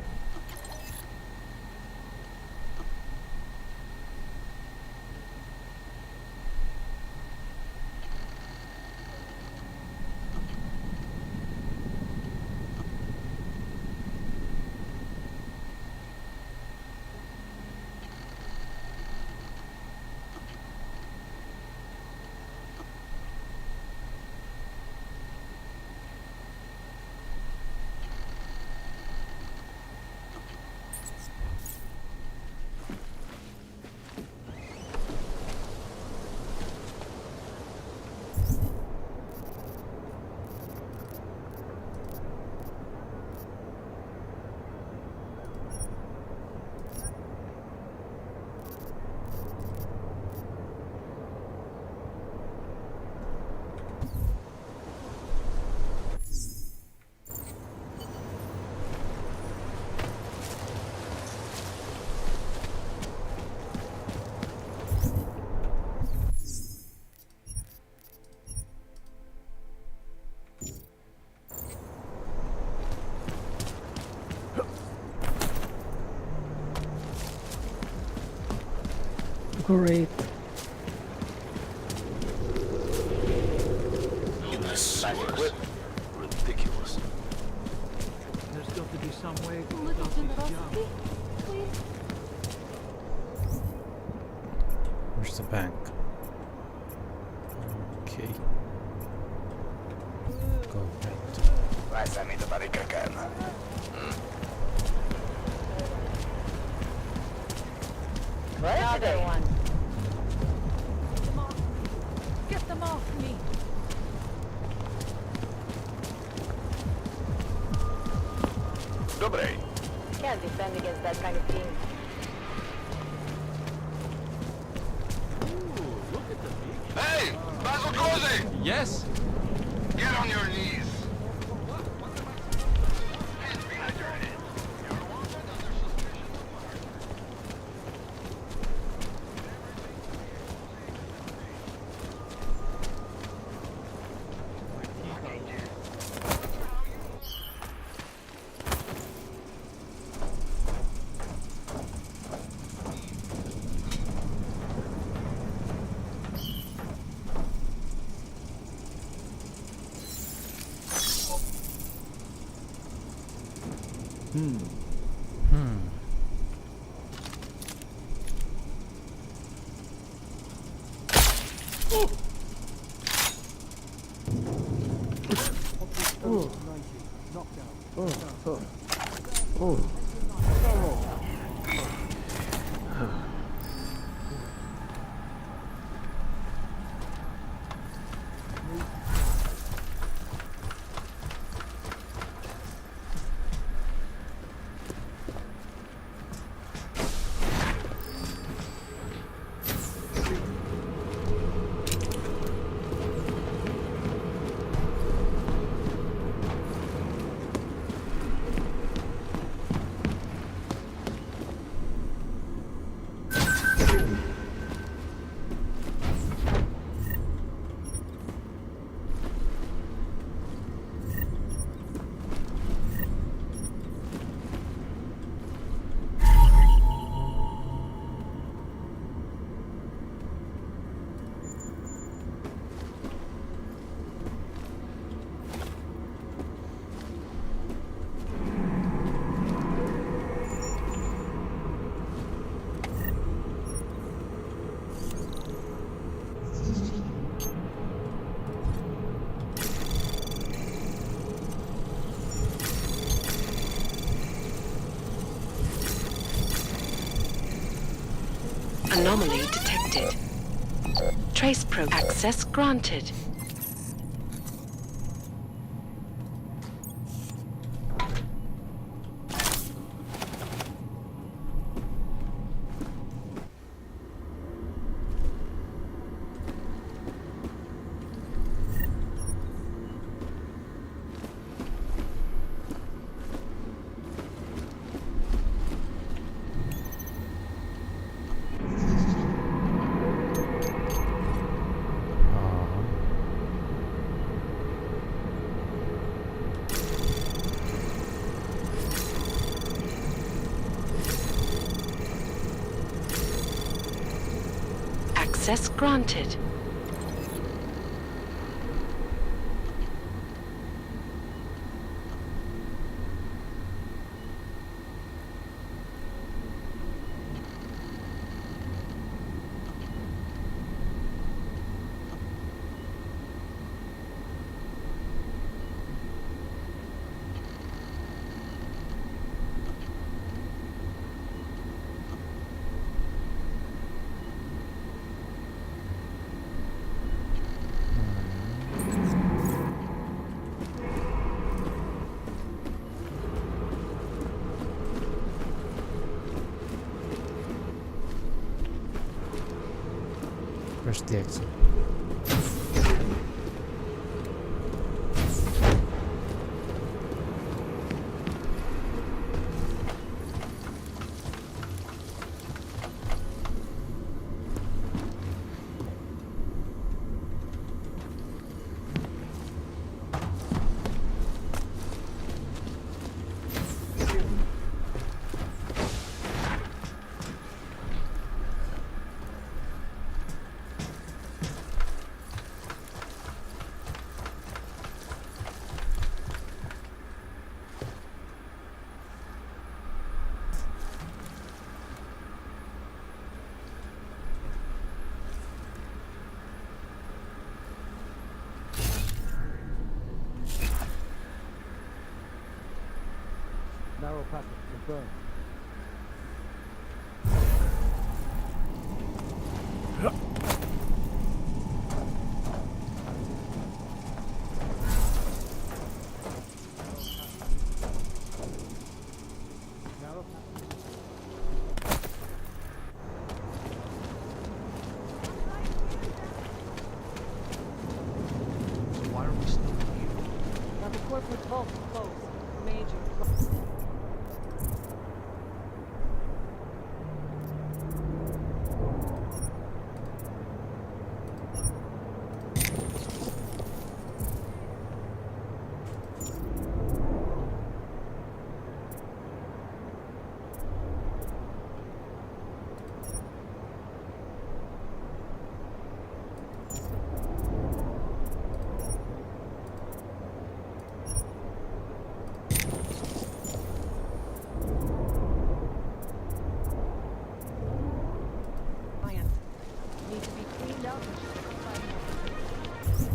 Great. This equipment. Ridiculous. There's got to be some way to Little generosity, please. Where's the bank? Okay. Go right. Another one. Come on. Get them off me. Dobre. Can't defend against that kind of team. Hey! Basil Cozy! Yes? Get on your knees! Anomaly detected. Trace probe access granted. Access granted. Where's the exit? Why are we still here? Now the corporate vault is closed. Major. Need to be cleaned up and shipped by morning.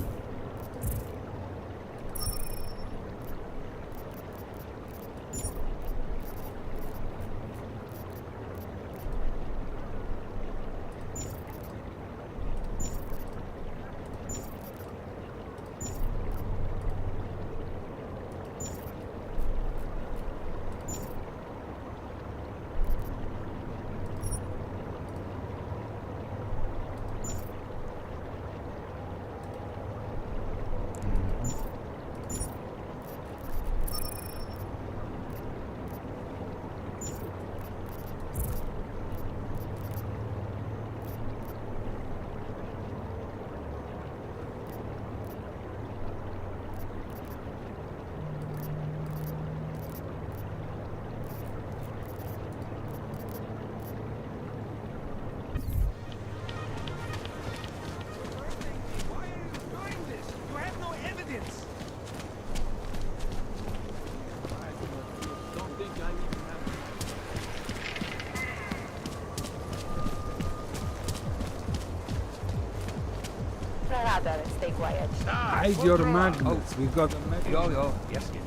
Rather, stay quiet. Hide your magnets. We've got a magnet. Yo. Yes, yes.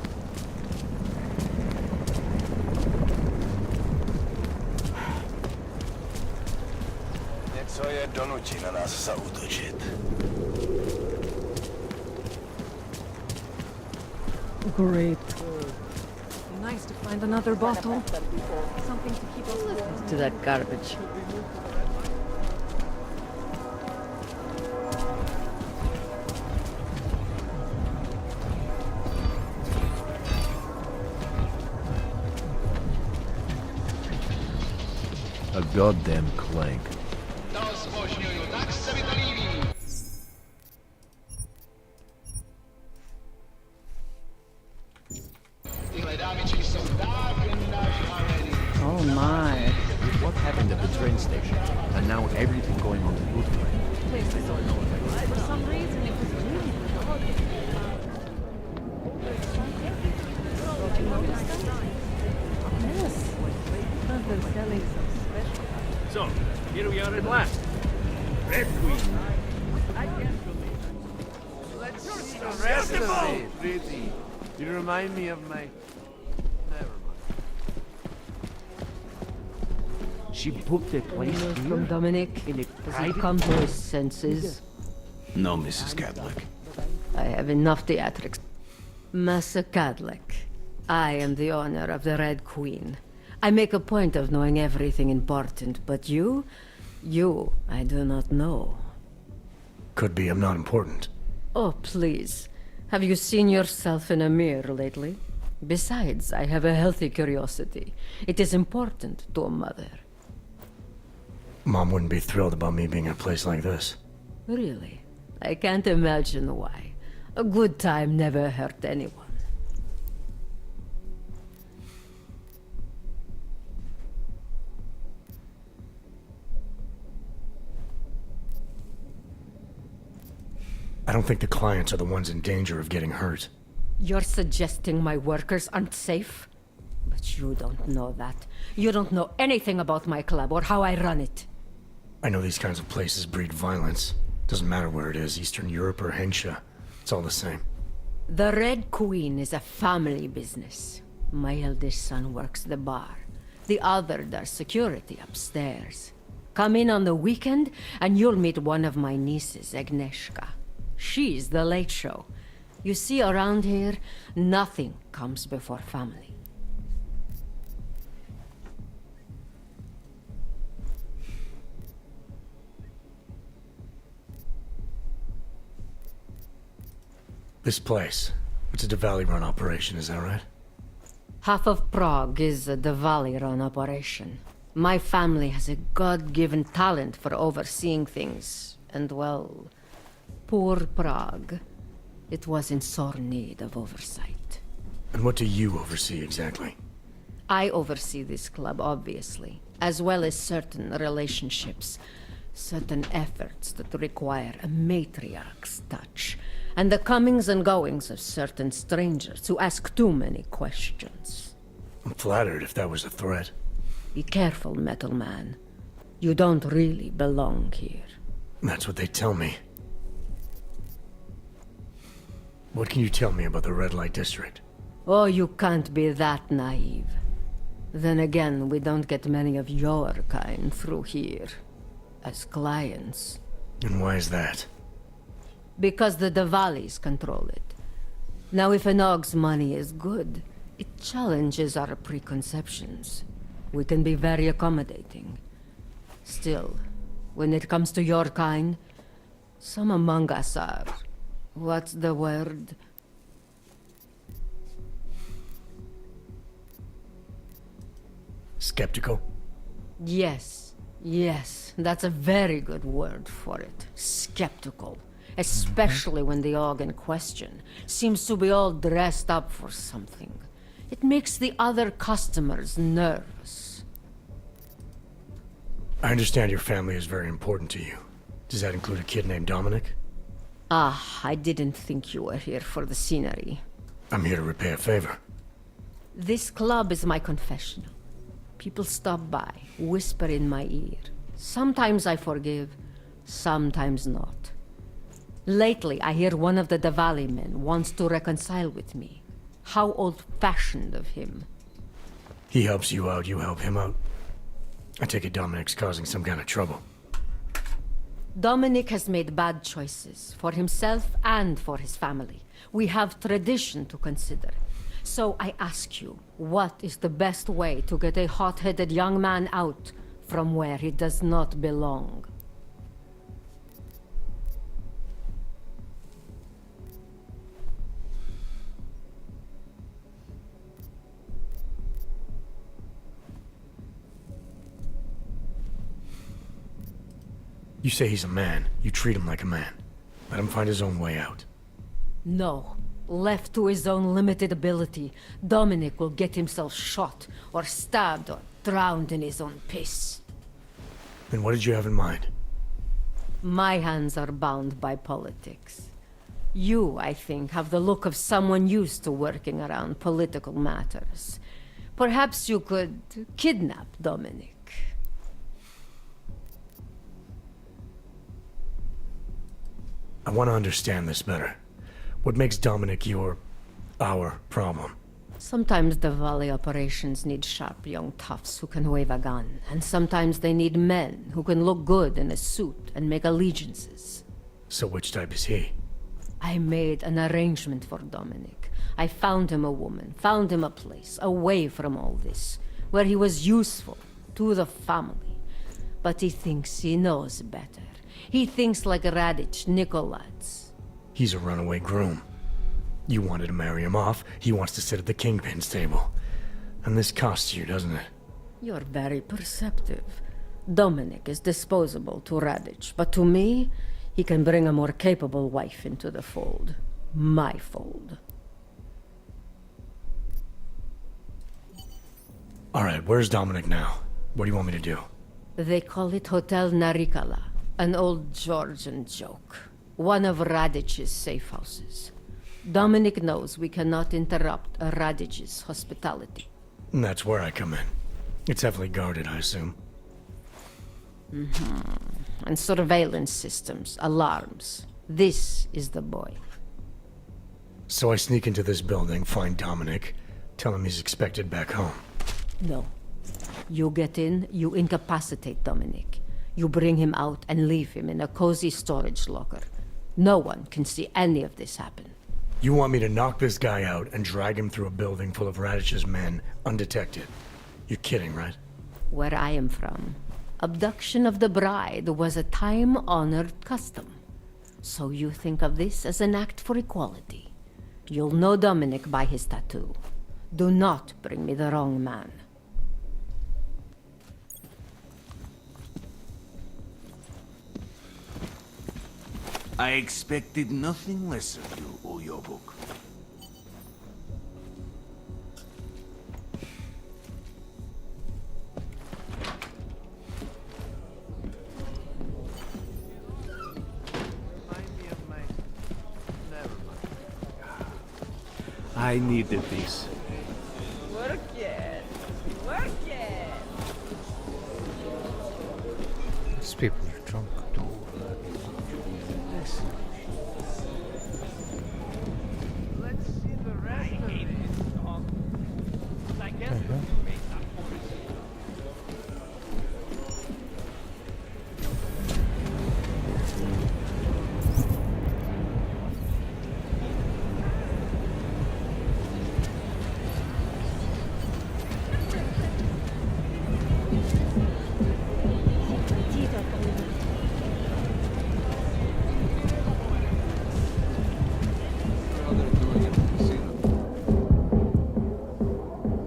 Něco je donutí na nás zaútočit. Great. Nice to find another bottle. Something to keep us warm. To that garbage. A goddamn clank. Oh my. What happened at the train station? And now everything going on the route line. Place is all over. For some reason, it was really crowded. Don't you notice that? Yes. They're selling some special. So, here we are at last. Red Queen. I can't believe it. Let's see the rest of it. Pretty. You remind me of my... Never mind. She booked a place here? From Dominic. In a Has he come to his senses? No, Mrs. Cadlick. I have enough theatrics. Master Cadlick, I am the owner of the Red Queen. I make a point of knowing everything important, but you, I do not know. Could be I'm not important. Oh, please. Have you seen yourself in a mirror lately? Besides, I have a healthy curiosity. It is important to a mother. Mom wouldn't be thrilled about me being in a place like this. Really? I can't imagine why. A good time never hurt anyone. I don't think the clients are the ones in danger of getting hurt. You're suggesting my workers aren't safe? But you don't know that. You don't know anything about my club or how I run it. I know these kinds of places breed violence. Doesn't matter where it is, Eastern Europe or Hensha. It's all the same. The Red Queen is a family business. My eldest son works the bar. The other does security upstairs. Come in on the weekend, and you'll meet one of my nieces, Agnieszka. She's the late show. You see, around here, nothing comes before family. This place, it's a Diwali-run operation, is that right? Half of Prague is a Diwali-run operation. My family has a God-given talent for overseeing things, and well, poor Prague. It was in sore need of oversight. And what do you oversee exactly? I oversee this club, obviously, as well as certain relationships, certain efforts that require a matriarch's touch, and the comings and goings of certain strangers who ask too many questions. I'm flattered if that was a threat. Be careful, Metal Man. You don't really belong here. That's what they tell me. What can you tell me about the Red Light District? Oh, you can't be that naive. Then again, we don't get many of your kind through here, as clients. And why is that? Because the Diwalis control it. Now, if an Og's money is good, it challenges our preconceptions. We can be very accommodating. Still, when it comes to your kind, some among us are... what's the word? Skeptical? Yes, that's a very good word for it. Skeptical. Especially when the Og in question seems to be all dressed up for something. It makes the other customers nervous. I understand your family is very important to you. Does that include a kid named Dominic? Ah, I didn't think you were here for the scenery. I'm here to repay a favor. This club is my confessional. People stop by, whisper in my ear. Sometimes I forgive, sometimes not. Lately, I hear one of the Diwali men wants to reconcile with me. How old-fashioned of him. He helps you out, you help him out. I take it Dominic's causing some kind of trouble. Dominic has made bad choices, for himself and for his family. We have tradition to consider. So I ask you, what is the best way to get a hot-headed young man out from where he does not belong? You say he's a man. You treat him like a man. Let him find his own way out. No. Left to his own limited ability, Dominic will get himself shot, or stabbed, or drowned in his own piss. Then what did you have in mind? My hands are bound by politics. You, I think, have the look of someone used to working around political matters. Perhaps you could kidnap Dominic. I want to understand this better. What makes Dominic our problem? Sometimes the Valley operations need sharp young toughs who can wave a gun, and sometimes they need men who can look good in a suit and make allegiances. So which type is he? I made an arrangement for Dominic. I found him a woman, found him a place, away from all this, where he was useful to the family. But he thinks he knows better. He thinks like Radich Nikolats. He's a runaway groom. You wanted to marry him off, he wants to sit at the kingpin's table. And this costs you, doesn't it? You're very perceptive. Dominic is disposable to Radich, but to me, he can bring a more capable wife into the fold. My fold. Alright, where's Dominic now? What do you want me to do? They call it Hotel Narikala, an old Georgian joke. One of Radich's safe houses. Dominic knows we cannot interrupt Radich's hospitality. And that's where I come in. It's heavily guarded, I assume. And surveillance systems, alarms. This is the boy. So I sneak into this building, find Dominic, Tell him he's expected back home. No. You get in, you incapacitate Dominic. You bring him out and leave him in a cozy storage locker. No one can see any of this happen. You want me to knock this guy out and drag him through a building full of Radish's men, undetected? You're kidding, right? Where I am from, abduction of the bride was a time-honored custom. So you think of this as an act for equality. You'll know Dominic by his tattoo. Do not bring me the wrong man. I expected nothing less of you, Uyobuk. I needed these. Work it. Work it. These people are drunk. Let's see the rest of it. I guess we make that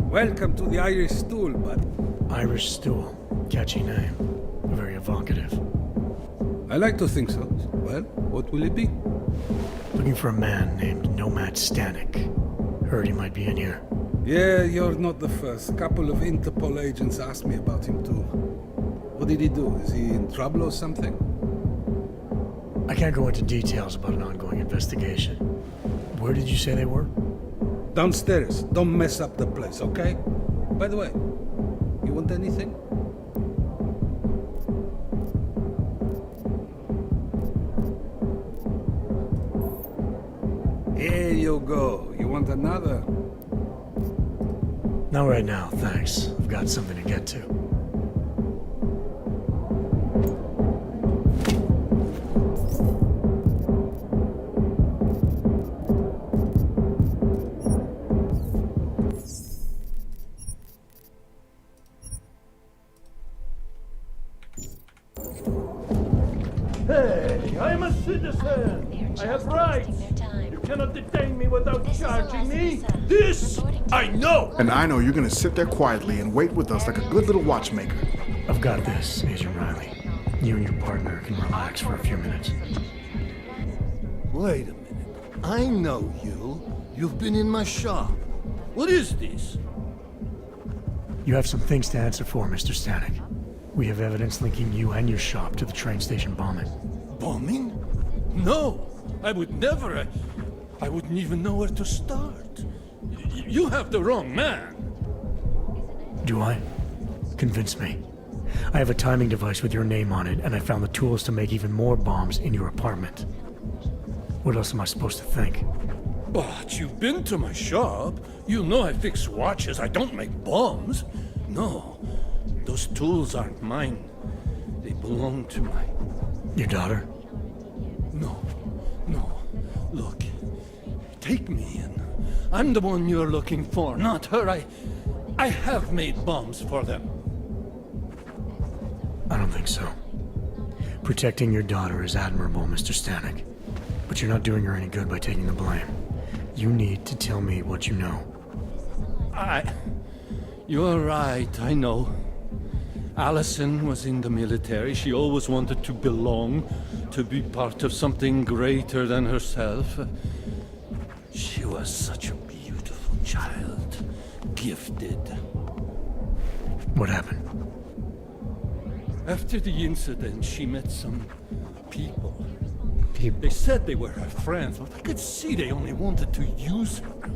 Welcome to the Irish Stool, bud. Irish Stool. Catchy name. Very evocative. I like to think so. Well, what will it be? Looking for a man named Nomad Stanek. Heard he might be in here. Yeah, you're not the first. A couple of Interpol agents asked me about him too. What did he do? Is he in trouble or something? I can't go into details about an ongoing investigation. Where did you say they were? Downstairs. Don't mess up the place, okay? By the way, you want anything? Here you go. You want another? Not right now, thanks. I've got something to get to. Hey, I'm a citizen! I have rights! You cannot detain me without charging me! This I know! And I know you're gonna sit there quietly and wait with us like a good little watchmaker. I've got this, Agent Riley. You and your partner can relax for a few minutes. Wait a minute. I know you. You've been in my shop. What is this? You have some things to answer for, Mr. Stanek. We have evidence linking you and your shop to the train station bombing. Bombing? No! I would never. I wouldn't even know where to start. You have the wrong man. Do I? Convince me. I have a timing device with your name on it, and I found the tools to make even more bombs in your apartment. What else am I supposed to think? But you've been to my shop. You know I fix watches. I don't make bombs. No. Those tools aren't mine. They belong to my... Your daughter? No. Look. Take me in. I'm the one you're looking for, not her. I have made bombs for them. I don't think so. Protecting your daughter is admirable, Mr. Stanek. But you're not doing her any good by taking the blame. You need to tell me what you know. You're right, I know. Allison was in the military. She always wanted to belong, to be part of something greater than herself. She was such a beautiful child. Gifted. What happened? After the incident, she met some people. They said they were her friends, but I could see they only wanted to use her.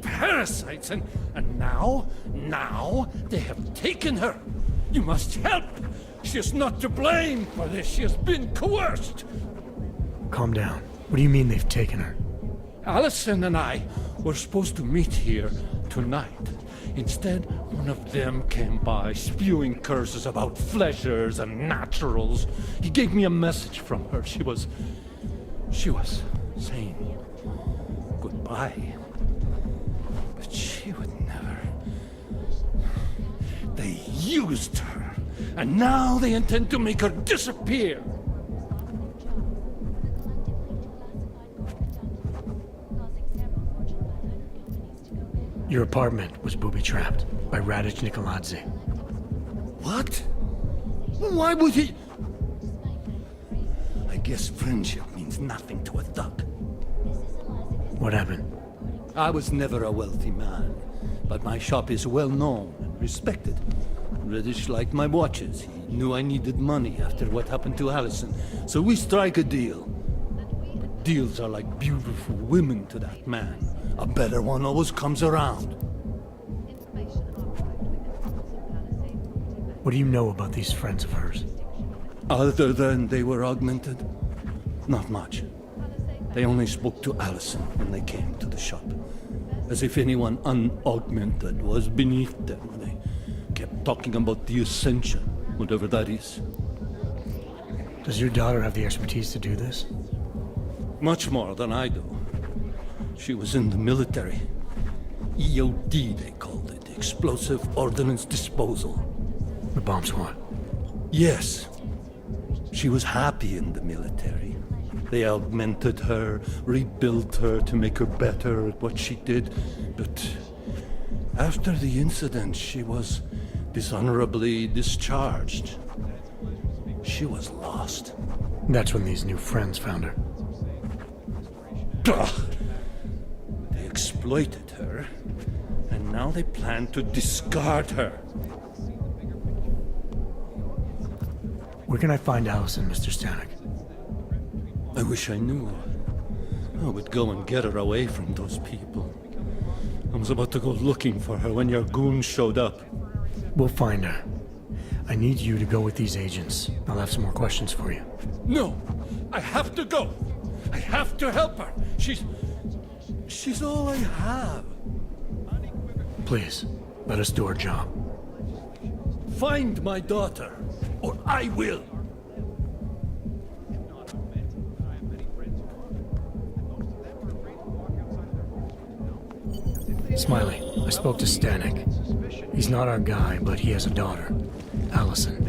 Parasites, and now they have taken her. You must help! She is not to blame for this. She has been coerced. Calm down. What do you mean they've taken her? Allison and I were supposed to meet here tonight. Instead, one of them came by, spewing curses about fleshers and naturals. He gave me a message from her. She was saying goodbye. But she would never. They used her, and now they intend to make her disappear. Your apartment was booby-trapped by Radic Nikoladze. What? Why would he? I guess friendship means nothing to a thug. What happened? I was never a wealthy man, but my shop is well known and respected. Radic liked my watches. He knew I needed money after what happened to Allison, so we strike a deal. But deals are like beautiful women to that man. A better one always comes around. What do you know about these friends of hers? Other than they were augmented? Not much. They only spoke to Allison when they came to the shop. As if anyone unaugmented was beneath them. They kept talking about the Ascension, whatever that is. Does your daughter have the expertise to do this? Much more than I do. She was in the military. EOD, they called it. Explosive Ordnance Disposal. The bomb squad? Yes. She was happy in the military. They augmented her, rebuilt her to make her better at what she did. But after the incident, she was dishonorably discharged. She was lost. That's when these new friends found her. They exploited her, and now they plan to discard her. Where can I find Allison, Mr. Stanek? I wish I knew. I would go and get her away from those people. I was about to go looking for her when your goons showed up. We'll find her. I need you to go with these agents. I'll have some more questions for you. No! I have to go! I have to help her! She's all I have. Please, let us do our job. Find my daughter, or I will! Smiley, I spoke to Stanek. He's not our guy, but he has a daughter, Allison.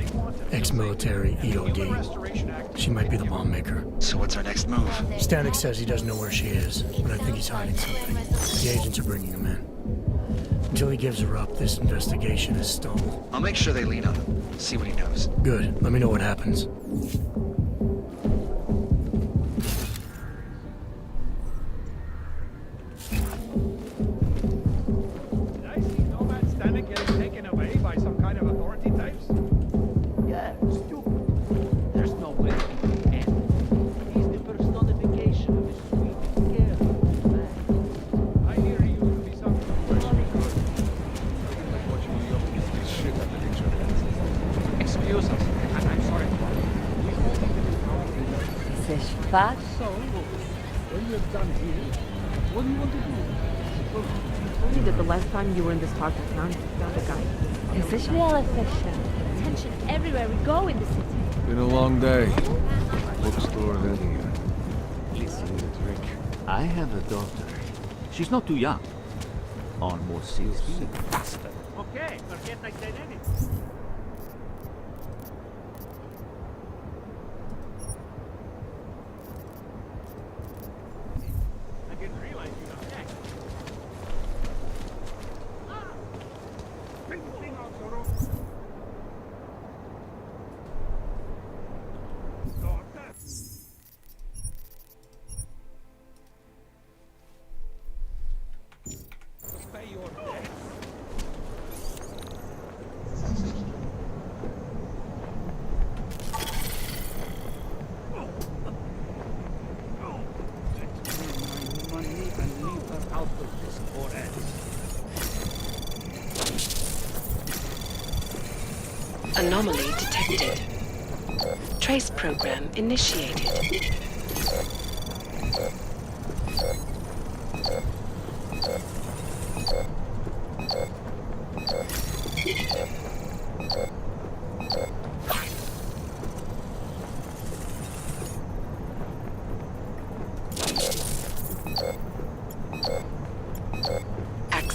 Ex-military, EOD. She might be the bomb maker. So what's our next move? Stanek says he doesn't know where she is, but I think he's hiding something. The agents are bringing him in. Until he gives her up, this investigation is stalled. I'll make sure they lean on him. See what he knows. Good. Let me know what happens. Fast. So, when you're done here, what do you want to do? You told me that the last time you were in this part of town, you found a guy. Efficient? Real efficient. Attention everywhere we go in the city. Been a long day. Bookstore, then here. Listen, Rick. I have a daughter. She's not too young. Almost 16. Okay, forget I said anything. Anomaly detected. Trace program initiated.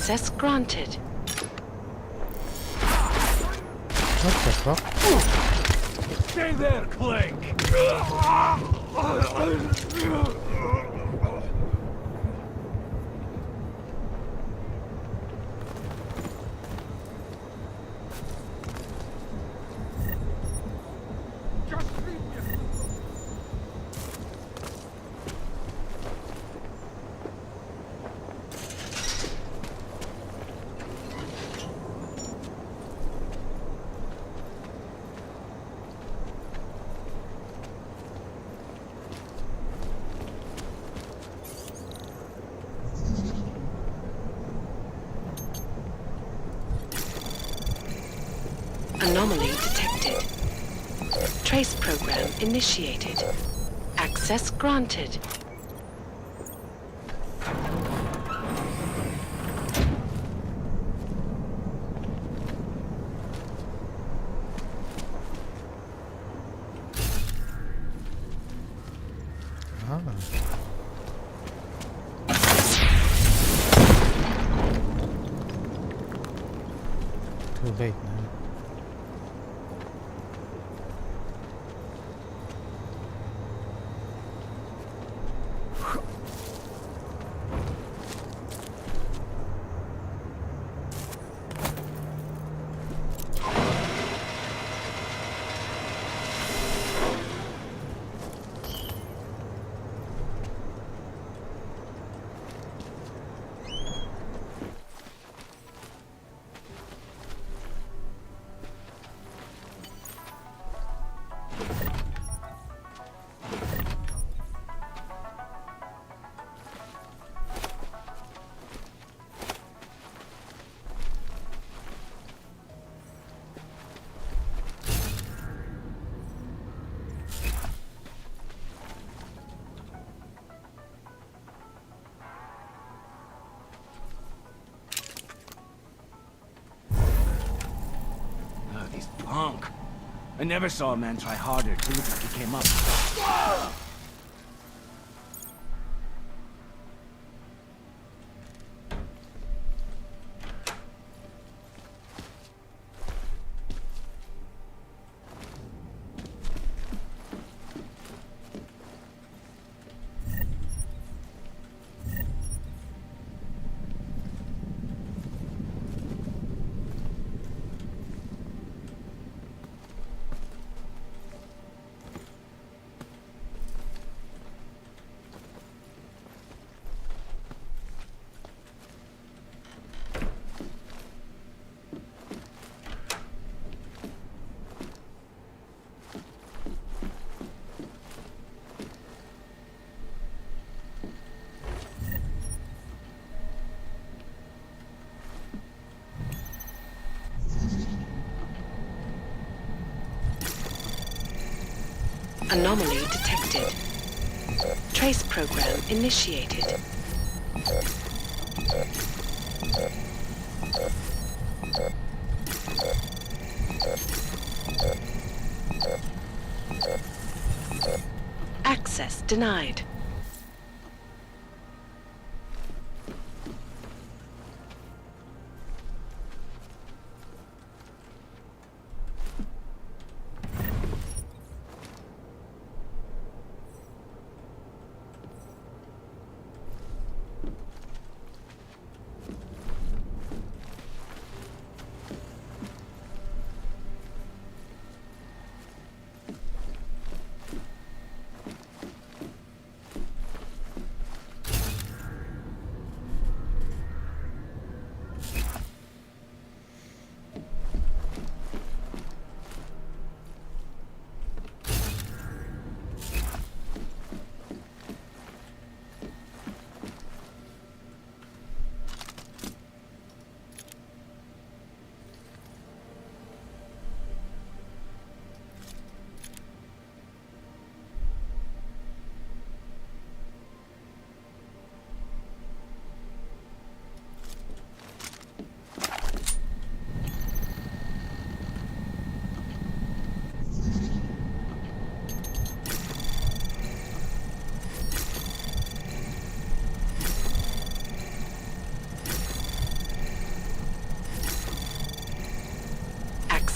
Access granted. What the fuck? Stay there, Clank! Anomaly detected. Trace program initiated. Access granted. Too late now. He's punk. I never saw a man try harder to look like he came up. Anomaly detected. Trace program initiated. Access denied.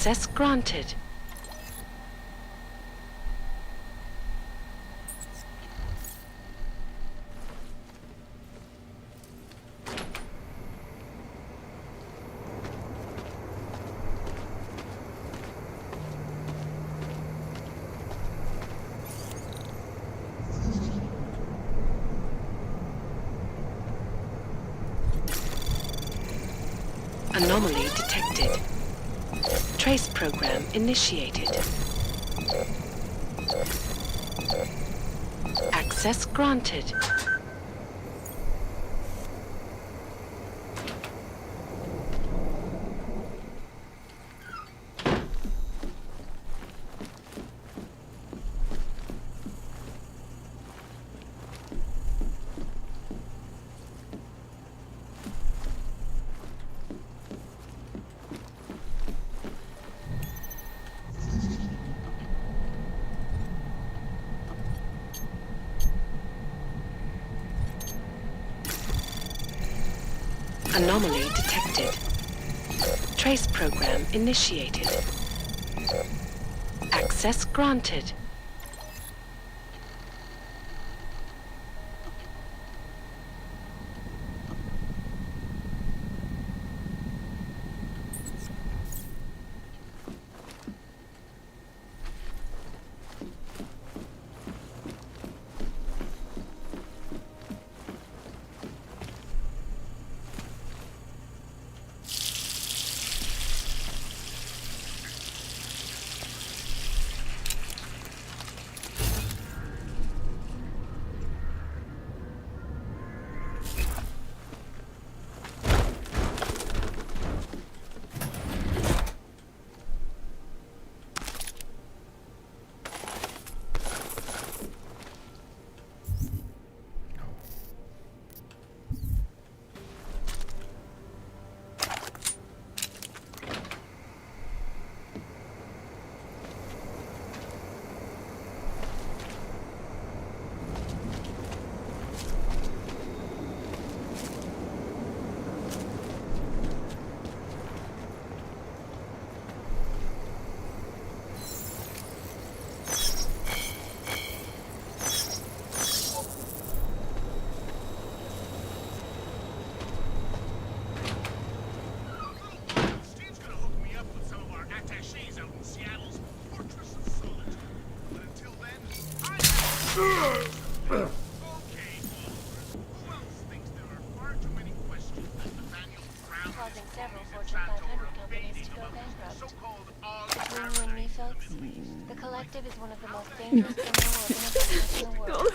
Access granted. Anomaly detected. Trace program initiated. Access granted. Anomaly detected. Trace program initiated. Access granted. Causing several Fortune 500 companies to go bankrupt. Between you and me, folks, the Collective is one of the most dangerous criminal organizations in the world.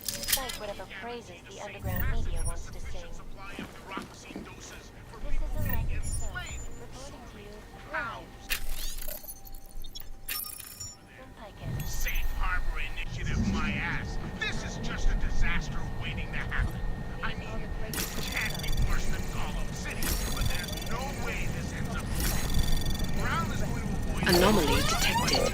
Despite whatever praises the underground media wants to sing. This is Alexis Stone, reporting to you live from Pikehead. Safe Harbor Initiative, my ass. This is just a disaster waiting to happen. I mean, it can't be worse than Gollum City, but there's no way this ends up right. Brown is going to avoid Anomaly detected.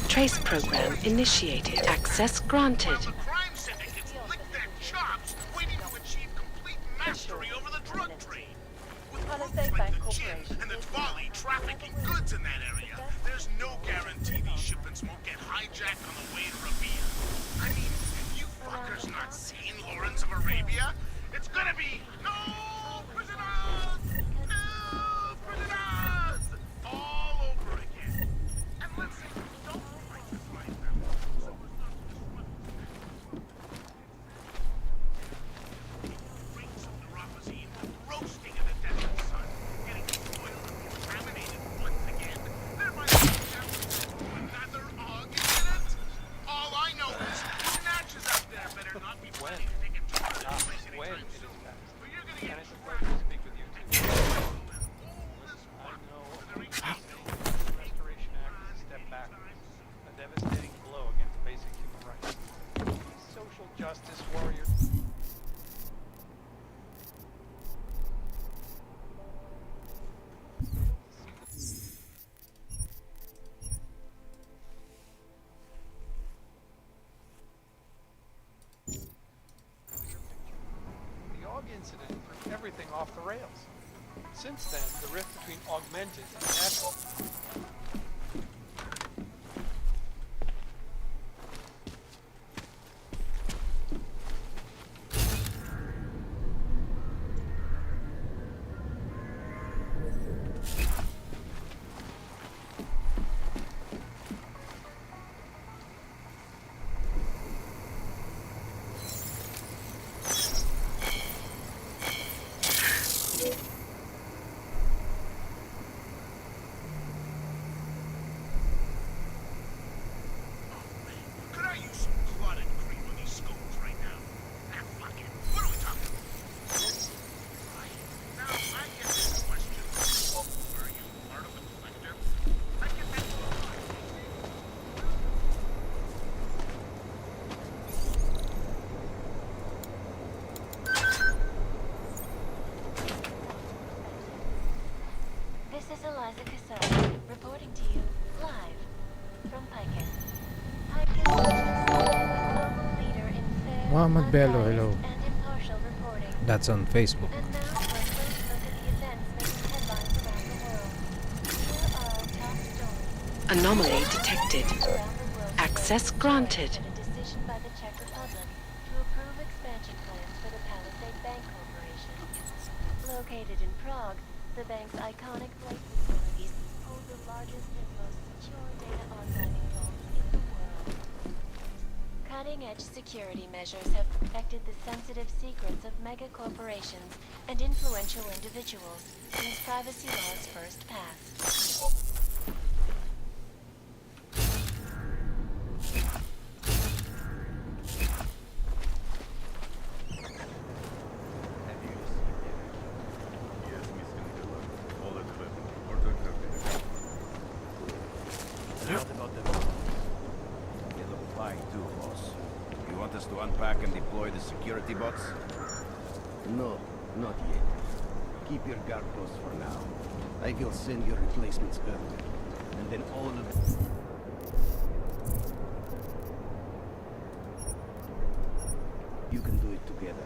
Trace program initiated. Access granted. the crime syndicates lick their chops, waiting to achieve complete mastery over the drug trade. With groups like the Chin and the Twali trafficking goods in that area, there's no guarantee these shipments won't get hijacked on the way to Rabia. I mean, you fuckers not seen Lawrence of Arabia? It's gonna be no prisoners! No prisoners! All over again. And let's say you don't fight this life now. So it's not rings of neurophazine roasting in the desert sun, getting spoiled and contaminated once again. There might be another Og in it. All I know is snatches out there better not be planning to take a tour of this place anytime soon. Or you're gonna get trapped. Speak with you too. I know the Restoration Act is a step backwards, a devastating blow against basic human rights. Social justice warriors. The Og incident threw everything off the rails. Since then, the rift between augmented and natural. Could I use some clotted cream on these skulls right now? Ah, fuck it. What are we talking about? Right. Now, I get this question. Are you part of the collective? I get that. This is Eliza Cassell, reporting to you live from Picus. Picus is a global leader in fair, Muhammad Bello, unbiased, hello. and impartial reporting. That's on Facebook. And now for a close look at the events making headlines around the world. Here are our top stories. Anomaly detected. Around the world Access today, granted. a decision by the Czech Republic to approve expansion plans for the Palisade Bank Corporation. Located in Prague, the bank's iconic flight facilities hold the largest and most secure data archiving vault in the world. Cutting-edge security measures have protected the sensitive secrets of mega corporations and influential individuals since privacy laws first passed. What about the... It looks fine too, boss. You want us to unpack and deploy the security bots? No, not yet. Keep your guard post for now. I will send your replacements early. And then all of it... You can do it together.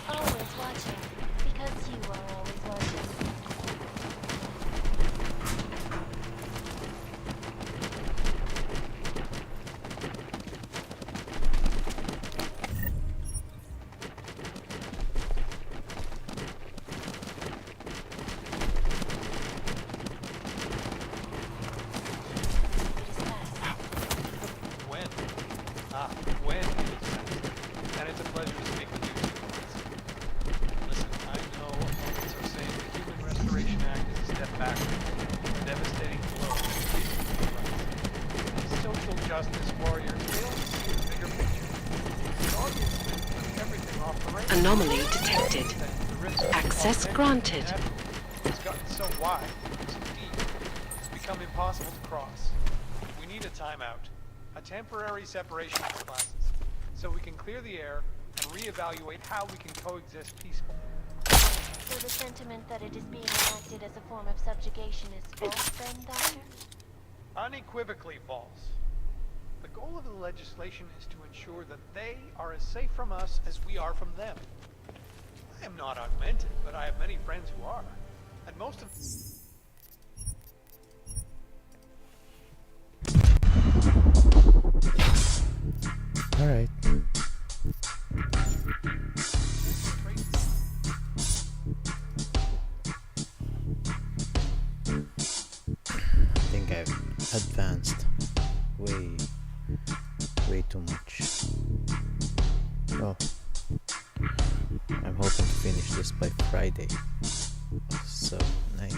always watching, because you are always watching. When? And it's a pleasure to speak with you too. Listen, I know opponents are saying the Human Restoration Act is a step backward, a devastating blow to basic human rights. These social justice warriors fail to see the bigger picture. The audience puts everything off the radar. Anomaly detected. Access granted. It's gotten so wide, so deep, it's become impossible to cross. We need a timeout. A temporary separation of classes, so we can clear the air and reevaluate how we can coexist peacefully. So the sentiment that it is being enacted as a form of subjugation is false then, Doctor? Unequivocally false. The goal of the legislation is to ensure that they are as safe from us as we are from them. I am not augmented, but I have many friends who are. And most of... Alright. I think I've advanced way too much. Oh, I'm hoping to finish this by Friday. So, night.